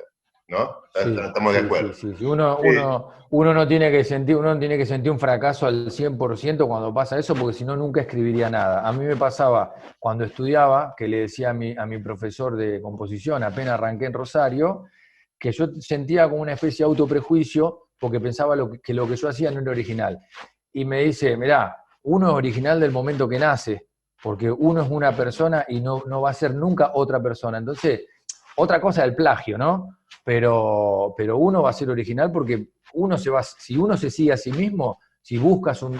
[SPEAKER 2] ¿no?
[SPEAKER 4] Sí,
[SPEAKER 2] Estamos de
[SPEAKER 4] sí,
[SPEAKER 2] acuerdo.
[SPEAKER 4] sí, sí, sí. Uno,
[SPEAKER 2] Eh,
[SPEAKER 4] uno, uno no tiene que sentir, uno no tiene que sentir un fracaso al 100% cuando pasa eso, porque si no, nunca escribiría nada. A mí me pasaba cuando estudiaba, que le decía a mi profesor de composición, apenas arranqué en Rosario, que yo sentía como una especie de autoprejuicio, porque pensaba que lo que yo hacía no era original. Y me dice, mirá, uno es original del momento que nace, porque uno es una persona y no va a ser nunca otra persona. Entonces, otra cosa es el plagio, ¿no? Pero uno va a ser original porque si uno se sigue a sí mismo, si busca su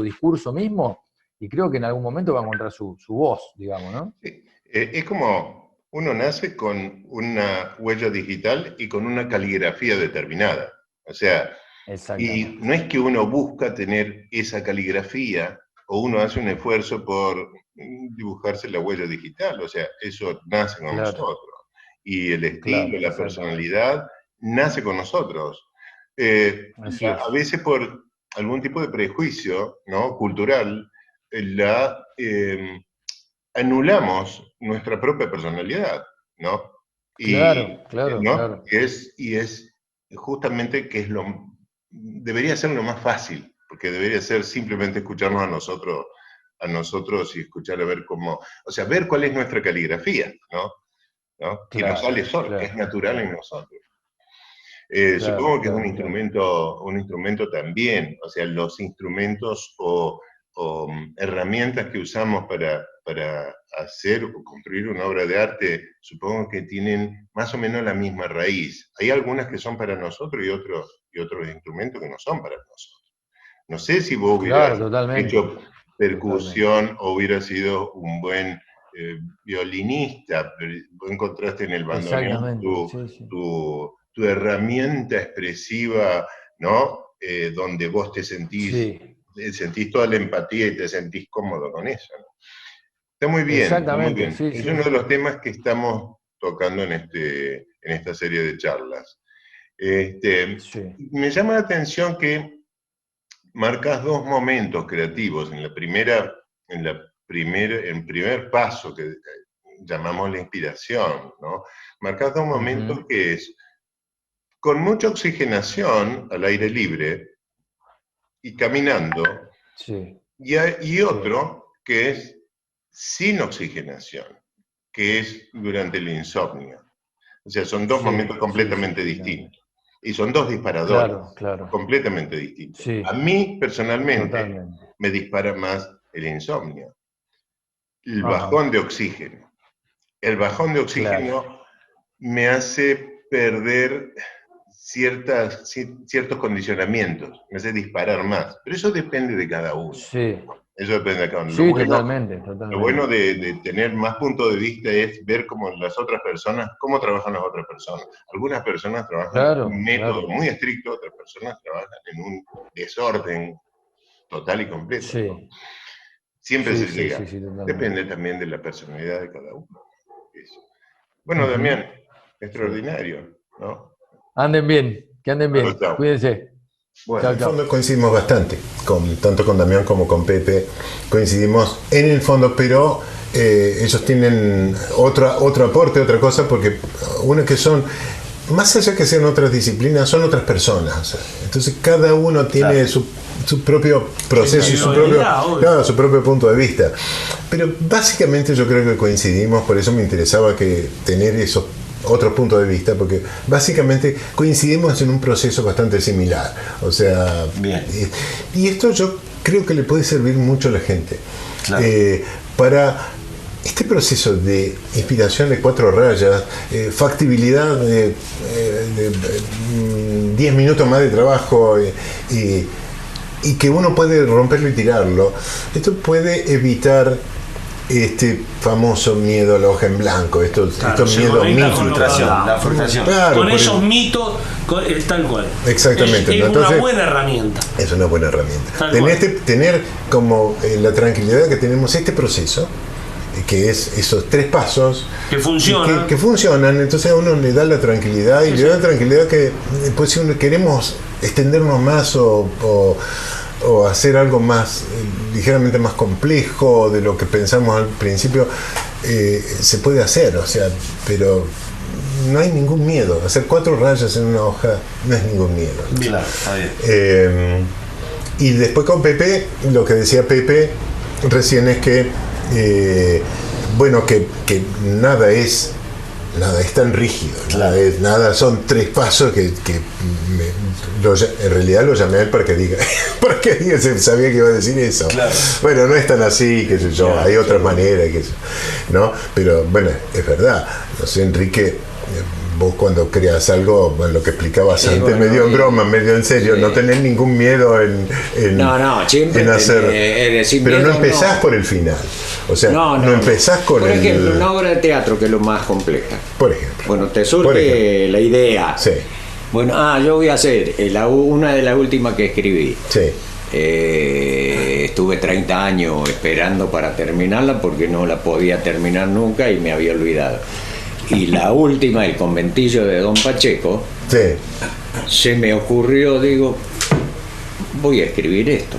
[SPEAKER 4] discurso mismo, y creo que en algún momento va a encontrar su voz, digamos, ¿no?
[SPEAKER 2] sí. Es como uno nace con una huella digital y con una caligrafía determinada. O sea, y
[SPEAKER 4] Exactamente.
[SPEAKER 2] no es que uno busca tener esa caligrafía o uno hace un esfuerzo por dibujarse la huella digital, o sea, eso nace con
[SPEAKER 4] Claro,
[SPEAKER 2] nosotros. Y el estilo,
[SPEAKER 4] claro,
[SPEAKER 2] la
[SPEAKER 4] exactamente.
[SPEAKER 2] personalidad, nace con nosotros.
[SPEAKER 4] Así
[SPEAKER 2] A
[SPEAKER 4] es.
[SPEAKER 2] veces por algún tipo de prejuicio, ¿no?, cultural, anulamos nuestra propia personalidad, ¿no? Y,
[SPEAKER 4] Claro, claro,
[SPEAKER 2] ¿no?
[SPEAKER 4] claro.
[SPEAKER 2] Y es justamente que debería ser lo más fácil, porque debería ser simplemente escucharnos a nosotros a nosotros y escuchar a ver cómo, o sea, ver cuál es nuestra caligrafía, ¿no? Que nos sale solo, que es natural en nosotros. Supongo que es un instrumento también, o sea, los instrumentos o herramientas que usamos para hacer o construir una obra de arte, supongo que tienen más o menos la misma raíz. Hay algunas que son para nosotros y otros instrumentos que no son para nosotros. No sé si vos hubieras hecho percusión o hubieras sido un buen violinista, pero vos encontraste en el bandoneón tu herramienta expresiva, ¿no? Donde vos te sentís toda la empatía y te sentís cómodo con eso, ¿no? Está muy bien.
[SPEAKER 4] Exactamente,
[SPEAKER 2] está muy bien. Es uno de los temas que estamos tocando en esta serie de charlas. Me llama la atención que marcas dos momentos creativos. En primer paso, que llamamos la inspiración, ¿no? Marcas dos momentos que es con mucha oxigenación al aire libre y caminando, y otro que es sin oxigenación, que es durante el insomnio. O sea, son dos momentos completamente distintos. Y son dos disparadores completamente distintos. A mí, personalmente, me dispara más el insomnio. El bajón de oxígeno. El bajón de oxígeno me hace perder ciertos condicionamientos, me hace disparar más. Pero eso depende de cada uno. Eso depende de cada uno.
[SPEAKER 4] Totalmente.
[SPEAKER 2] Lo bueno de tener más punto de vista es ver cómo cómo trabajan las otras personas. Algunas personas trabajan en un método muy estricto, otras personas trabajan en un desorden total y completo, ¿no? Siempre se llega. Depende también de la personalidad de cada uno. Bueno, Damián, extraordinario, ¿no?
[SPEAKER 4] Anden bien, que anden bien. Cuídense.
[SPEAKER 2] Bueno, en el fondo coincidimos bastante, tanto con Damián como con Pepe, coincidimos en el fondo, pero ellos tienen otro aporte, otra cosa, porque uno que son, más allá que sean otras disciplinas, son otras personas. Entonces cada uno tiene su propio proceso y su propio punto de vista. Pero básicamente yo creo que coincidimos, por eso me interesaba tener esos otro punto de vista, porque básicamente coincidimos en un proceso bastante similar. O sea, y esto yo creo que le puede servir mucho a la gente. Para este proceso de inspiración de 4 rayas, factibilidad de 10 minutos más de trabajo y que uno puede romperlo y tirarlo, esto puede evitar este famoso miedo a la hoja en blanco, estos miedos mitos.
[SPEAKER 3] La frustración. Con esos mitos, tal cual.
[SPEAKER 2] Exactamente.
[SPEAKER 3] Es una buena herramienta.
[SPEAKER 2] Es una buena herramienta. Tener como la tranquilidad que tenemos este proceso, que es esos 3 pasos
[SPEAKER 3] que funcionan.
[SPEAKER 2] Que funcionan, entonces a uno le da la tranquilidad y le da la tranquilidad que pues, si uno queremos extendernos más o hacer algo más, ligeramente más complejo de lo que pensamos al principio, se puede hacer, o sea, pero no hay ningún miedo. Hacer 4 rayas en una hoja no es ningún miedo.
[SPEAKER 1] Claro, está bien.
[SPEAKER 2] Y después con Pepe, lo que decía Pepe recién es que, bueno, que nada es tan rígido, nada son 3 pasos que en realidad lo llamé a él para que diga sabía que iba a decir eso. Bueno, no es tan así, qué sé yo, hay otras maneras, ¿no? Pero bueno, es verdad. No sé, Enrique, vos cuando creas algo, bueno, lo que explicabas antes, medio en broma, medio en serio, no tenés ningún miedo en hacer. Pero no empezás por el final. O sea, no empezás con
[SPEAKER 6] por ejemplo, una obra de teatro que es lo más compleja.
[SPEAKER 2] Por ejemplo.
[SPEAKER 6] Bueno, te surge la idea.
[SPEAKER 2] Sí.
[SPEAKER 6] Bueno, yo voy a hacer una de las últimas que escribí.
[SPEAKER 2] Sí.
[SPEAKER 6] Estuve 30 años esperando para terminarla porque no la podía terminar nunca y me había olvidado. Y la última, El conventillo de Don Pacheco, se me ocurrió, digo, voy a escribir esto.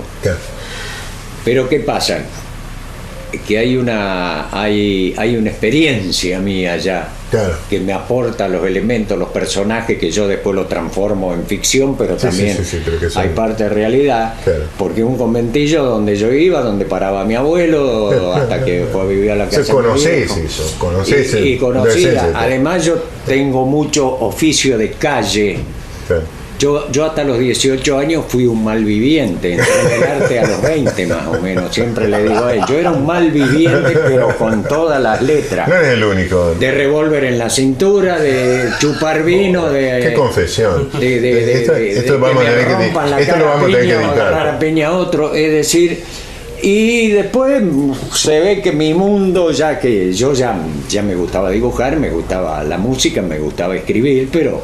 [SPEAKER 6] Pero ¿qué pasa? que hay una experiencia mía ya,
[SPEAKER 2] claro,
[SPEAKER 6] que me aporta los elementos, los personajes, que yo después los transformo en ficción, pero
[SPEAKER 2] Sí,
[SPEAKER 6] también
[SPEAKER 2] sí, pero que son-
[SPEAKER 6] hay parte de realidad,
[SPEAKER 2] Claro.
[SPEAKER 6] porque un conventillo donde yo iba, donde paraba mi abuelo, hasta que después vivía a la casa de mi
[SPEAKER 2] Conocés
[SPEAKER 6] viejo.
[SPEAKER 2] eso, conocés
[SPEAKER 6] y
[SPEAKER 2] la
[SPEAKER 6] conocía.
[SPEAKER 2] esencia.
[SPEAKER 6] Además yo tengo mucho oficio de calle.
[SPEAKER 2] Claro.
[SPEAKER 6] Yo hasta los 18 años fui un malviviente, entré en el arte a los 20 más o menos, siempre le digo a él, yo era un malviviente pero con todas las letras.
[SPEAKER 2] No eres el único.
[SPEAKER 6] De revólver en la cintura, de chupar vino, de...
[SPEAKER 2] Qué confesión.
[SPEAKER 6] Esto
[SPEAKER 2] vamos a tener que
[SPEAKER 6] rompan la
[SPEAKER 2] esto lo
[SPEAKER 6] cara a
[SPEAKER 2] vamos a tener que
[SPEAKER 6] piña o agarrar a
[SPEAKER 2] editar.
[SPEAKER 6] piña a otro, es decir... Y después se ve que mi mundo, ya que yo ya me gustaba dibujar, me gustaba la música, me gustaba escribir, pero...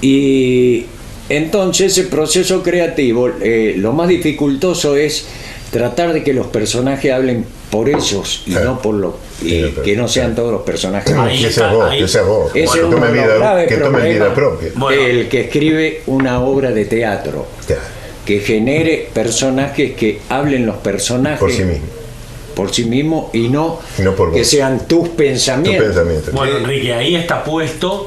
[SPEAKER 6] Y entonces el proceso creativo, lo más dificultoso es tratar de que los personajes hablen por ellos y
[SPEAKER 2] Claro.
[SPEAKER 6] no por lo... y
[SPEAKER 2] Sí, pero-
[SPEAKER 6] que no sean todos los personajes.
[SPEAKER 3] Ahí
[SPEAKER 2] Que
[SPEAKER 3] está,
[SPEAKER 2] seas vos,
[SPEAKER 3] ahí.
[SPEAKER 2] que seas vos.
[SPEAKER 6] Ese es
[SPEAKER 2] Que
[SPEAKER 6] uno
[SPEAKER 2] tome
[SPEAKER 6] de los
[SPEAKER 2] vida,
[SPEAKER 6] graves
[SPEAKER 2] que tome
[SPEAKER 6] problemas.
[SPEAKER 2] vida propia.
[SPEAKER 3] Bueno.
[SPEAKER 6] El que escribe una obra de teatro,
[SPEAKER 2] Claro,
[SPEAKER 6] que genere personajes que hablen los personajes
[SPEAKER 2] por sí mismo.
[SPEAKER 6] por sí mismo y no,
[SPEAKER 2] Y no por
[SPEAKER 6] que
[SPEAKER 2] vos.
[SPEAKER 6] sean tus
[SPEAKER 2] Tu
[SPEAKER 6] pensamientos.
[SPEAKER 2] pensamiento.
[SPEAKER 3] Bueno, Enrique, ahí está puesto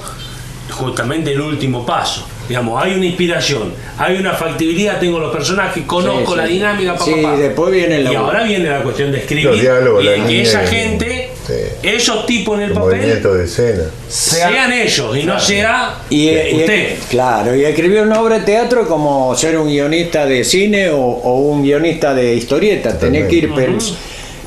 [SPEAKER 3] justamente el último paso. Digamos, hay una inspiración, hay una factibilidad, tengo los personajes, conozco
[SPEAKER 6] Sí,
[SPEAKER 3] la
[SPEAKER 6] sí.
[SPEAKER 3] dinámica,
[SPEAKER 6] Sí, después viene la-
[SPEAKER 3] y ahora viene la cuestión de escribir
[SPEAKER 2] Los diálogos,
[SPEAKER 3] y
[SPEAKER 2] la
[SPEAKER 3] de que
[SPEAKER 2] línea
[SPEAKER 3] esa
[SPEAKER 2] y-
[SPEAKER 3] gente,
[SPEAKER 2] sí.
[SPEAKER 3] esos tipos en el
[SPEAKER 2] El
[SPEAKER 3] papel,
[SPEAKER 2] movimiento de escena.
[SPEAKER 3] sean ellos y no sea
[SPEAKER 6] Y
[SPEAKER 3] usted.
[SPEAKER 6] claro, y escribir una obra de teatro como ser un guionista de cine o un guionista de historieta. Tenés que ir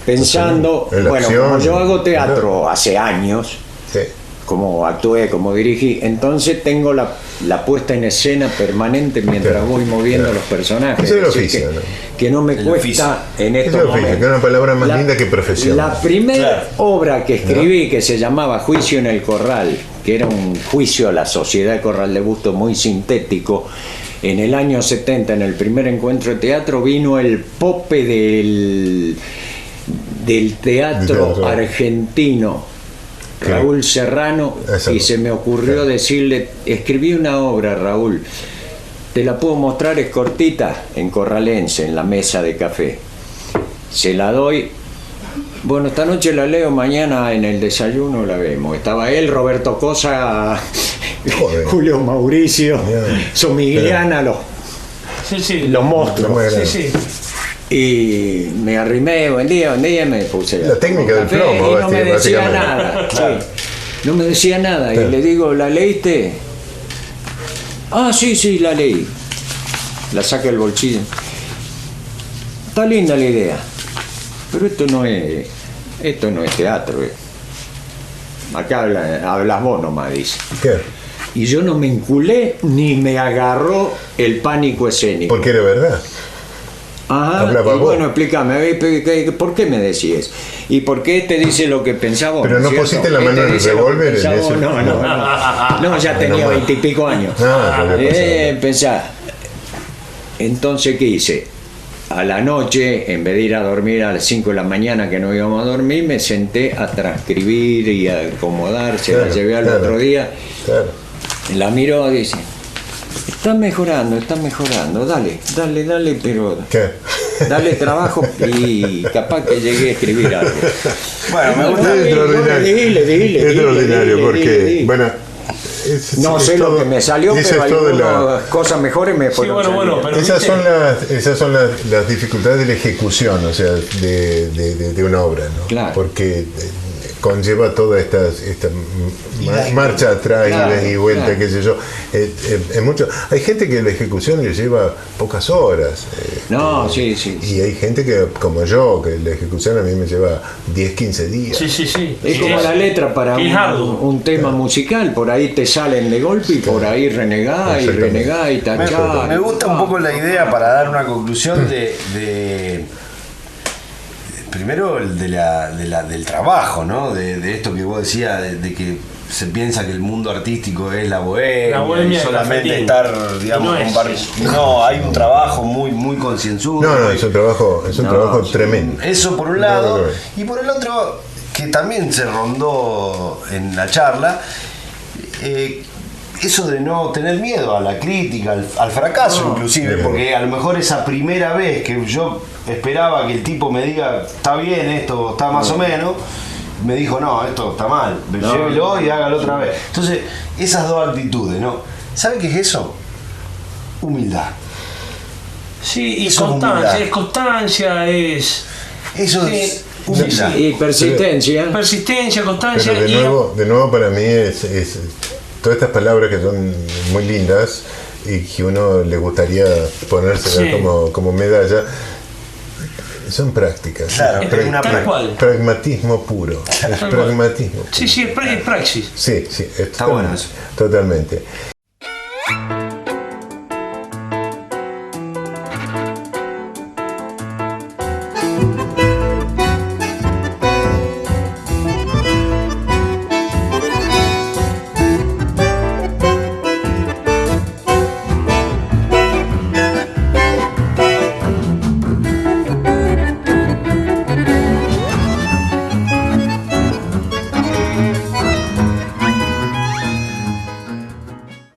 [SPEAKER 6] pensando,
[SPEAKER 2] En la
[SPEAKER 6] bueno,
[SPEAKER 2] acción,
[SPEAKER 6] como yo hago teatro
[SPEAKER 2] claro.
[SPEAKER 6] hace años,
[SPEAKER 2] Sí.
[SPEAKER 6] como actué, como dirigí, entonces tengo la puesta en escena permanente mientras
[SPEAKER 2] Claro,
[SPEAKER 6] voy moviendo
[SPEAKER 2] claro.
[SPEAKER 6] los personajes.
[SPEAKER 2] Ese es el
[SPEAKER 6] Así
[SPEAKER 2] oficio,
[SPEAKER 6] que,
[SPEAKER 2] ¿no?
[SPEAKER 6] que no me
[SPEAKER 1] El
[SPEAKER 6] cuesta
[SPEAKER 1] oficio.
[SPEAKER 6] en
[SPEAKER 2] Ese es
[SPEAKER 6] estos
[SPEAKER 2] el oficio,
[SPEAKER 6] momentos.
[SPEAKER 2] que es una palabra más linda que profesión.
[SPEAKER 6] La primera
[SPEAKER 1] Claro.
[SPEAKER 6] obra que escribí, que se llamaba Juicio en el Corral, que era un juicio a la sociedad de Corral de Bustos muy sintético, en el año 70, en el primer encuentro de teatro, vino el pope del teatro
[SPEAKER 2] teatro.
[SPEAKER 6] argentino,
[SPEAKER 2] ¿Qué?
[SPEAKER 6] Raúl Serrano,
[SPEAKER 2] Eso.
[SPEAKER 6] y se me ocurrió
[SPEAKER 2] Claro.
[SPEAKER 6] decirle, escribí una obra, Raúl, te la puedo mostrar, es cortita, en corralense, en la mesa de café. Se la doy. Bueno, esta noche la leo, mañana en el desayuno la vemos. Estaba él, Roberto Cosa,
[SPEAKER 2] Joder.
[SPEAKER 6] Julio Mauricio,
[SPEAKER 2] Mira.
[SPEAKER 6] Somigliana,
[SPEAKER 3] Sí,
[SPEAKER 6] los monstruos.
[SPEAKER 2] Muy grande.
[SPEAKER 3] Sí.
[SPEAKER 6] Y me arrimé, buen día, me puse
[SPEAKER 2] La técnica
[SPEAKER 6] un
[SPEAKER 2] del
[SPEAKER 6] café
[SPEAKER 2] plomo,
[SPEAKER 6] y no me decía
[SPEAKER 2] básicamente.
[SPEAKER 6] nada.
[SPEAKER 2] Claro.
[SPEAKER 6] Sí. No me decía nada.
[SPEAKER 2] Claro.
[SPEAKER 6] Y le digo, ¿la leíste? Ah, sí, la leí. La saca del bolsillo. Está linda la idea. Pero esto no es teatro. Acá hablas vos nomás, dice.
[SPEAKER 2] ¿Qué?
[SPEAKER 6] Y yo no me enculé ni me agarró el pánico escénico.
[SPEAKER 2] Porque era verdad.
[SPEAKER 6] Ajá,
[SPEAKER 2] Hablaba
[SPEAKER 6] y
[SPEAKER 2] vos.
[SPEAKER 6] bueno, explícame, a ver, ¿por qué me decís? ¿Y por qué te dice lo que pensaba?
[SPEAKER 2] Pero no
[SPEAKER 6] ¿cierto?
[SPEAKER 2] pusiste la
[SPEAKER 6] ¿Qué
[SPEAKER 2] mano
[SPEAKER 6] te
[SPEAKER 2] en el
[SPEAKER 6] dice lo que
[SPEAKER 2] revólver en
[SPEAKER 6] pensaba?
[SPEAKER 2] eso.
[SPEAKER 6] No, ya tenía
[SPEAKER 2] mal.
[SPEAKER 6] 20 y pico años.
[SPEAKER 2] No, no había pasado.
[SPEAKER 6] Pensá. Entonces, ¿qué hice? A la noche, en vez de ir a dormir a las 5 de la mañana, que no íbamos a dormir, me senté a transcribir y a acomodarse, la
[SPEAKER 2] Claro,
[SPEAKER 6] llevé al
[SPEAKER 2] claro.
[SPEAKER 6] otro día.
[SPEAKER 2] Claro.
[SPEAKER 6] La miró y dice, está mejorando, dale, pero
[SPEAKER 2] ¿Qué?
[SPEAKER 6] dale trabajo y capaz que llegué a escribir algo.
[SPEAKER 1] Bueno, me gusta.
[SPEAKER 2] Es extraordinario.
[SPEAKER 6] Le
[SPEAKER 2] Extraordinario,
[SPEAKER 6] di.
[SPEAKER 2] porque, bueno.
[SPEAKER 6] No sé lo que me salió,
[SPEAKER 2] esa
[SPEAKER 6] pero
[SPEAKER 2] es toda
[SPEAKER 6] algunas cosas mejores me fueron
[SPEAKER 3] bueno,
[SPEAKER 6] saliendo.
[SPEAKER 3] pero
[SPEAKER 2] Esas
[SPEAKER 3] viste,
[SPEAKER 2] son las dificultades de la ejecución, o sea, de una obra, ¿no?
[SPEAKER 6] Claro.
[SPEAKER 2] Porque conlleva toda esta marcha atrás
[SPEAKER 6] Claro,
[SPEAKER 2] y vuelta,
[SPEAKER 6] claro.
[SPEAKER 2] qué sé yo. Es mucho. Hay gente que la ejecución le lleva pocas horas.
[SPEAKER 6] No, sí.
[SPEAKER 2] Y hay gente que, como yo, que la ejecución a mí me lleva 10, 15 días.
[SPEAKER 3] sí.
[SPEAKER 6] Es como la letra para
[SPEAKER 3] Es arduo.
[SPEAKER 6] un tema musical, por ahí te salen de golpe y por ahí renegá y
[SPEAKER 2] Exactamente.
[SPEAKER 6] tachá.
[SPEAKER 1] Me gusta un poco la idea para dar una conclusión de primero el del trabajo, ¿no? De esto que vos decías, de que se piensa que el mundo artístico es la bohemia,
[SPEAKER 3] La bohemia
[SPEAKER 1] y
[SPEAKER 3] del
[SPEAKER 1] solamente
[SPEAKER 3] cafetín.
[SPEAKER 1] estar, digamos,
[SPEAKER 3] Y no es
[SPEAKER 1] con
[SPEAKER 3] eso.
[SPEAKER 1] no, hay un trabajo muy concienzudo.
[SPEAKER 2] No, es un trabajo tremendo.
[SPEAKER 1] Eso por un lado, y por el otro, que también se rondó en la charla, eso de no tener miedo a la crítica, al fracaso inclusive, porque a lo mejor esa primera vez que yo esperaba que el tipo me diga, está bien esto, está más o menos, me dijo, no, esto está mal, llévelo y hágalo otra vez. Entonces, esas dos actitudes, ¿no? ¿Sabe qué es eso? Humildad.
[SPEAKER 3] Sí, y
[SPEAKER 1] Eso
[SPEAKER 3] constancia, es
[SPEAKER 1] Eso es humildad.
[SPEAKER 6] Y persistencia.
[SPEAKER 3] Persistencia, constancia.
[SPEAKER 2] Pero de nuevo para mí es todas estas palabras que son muy lindas y que uno le gustaría ponerse como medalla, son prácticas.
[SPEAKER 1] Claro,
[SPEAKER 3] tal cual.
[SPEAKER 2] Pragmatismo puro. Es pragmatismo.
[SPEAKER 3] Sí, es praxis.
[SPEAKER 2] Sí,
[SPEAKER 1] Está bueno eso.
[SPEAKER 2] Totalmente.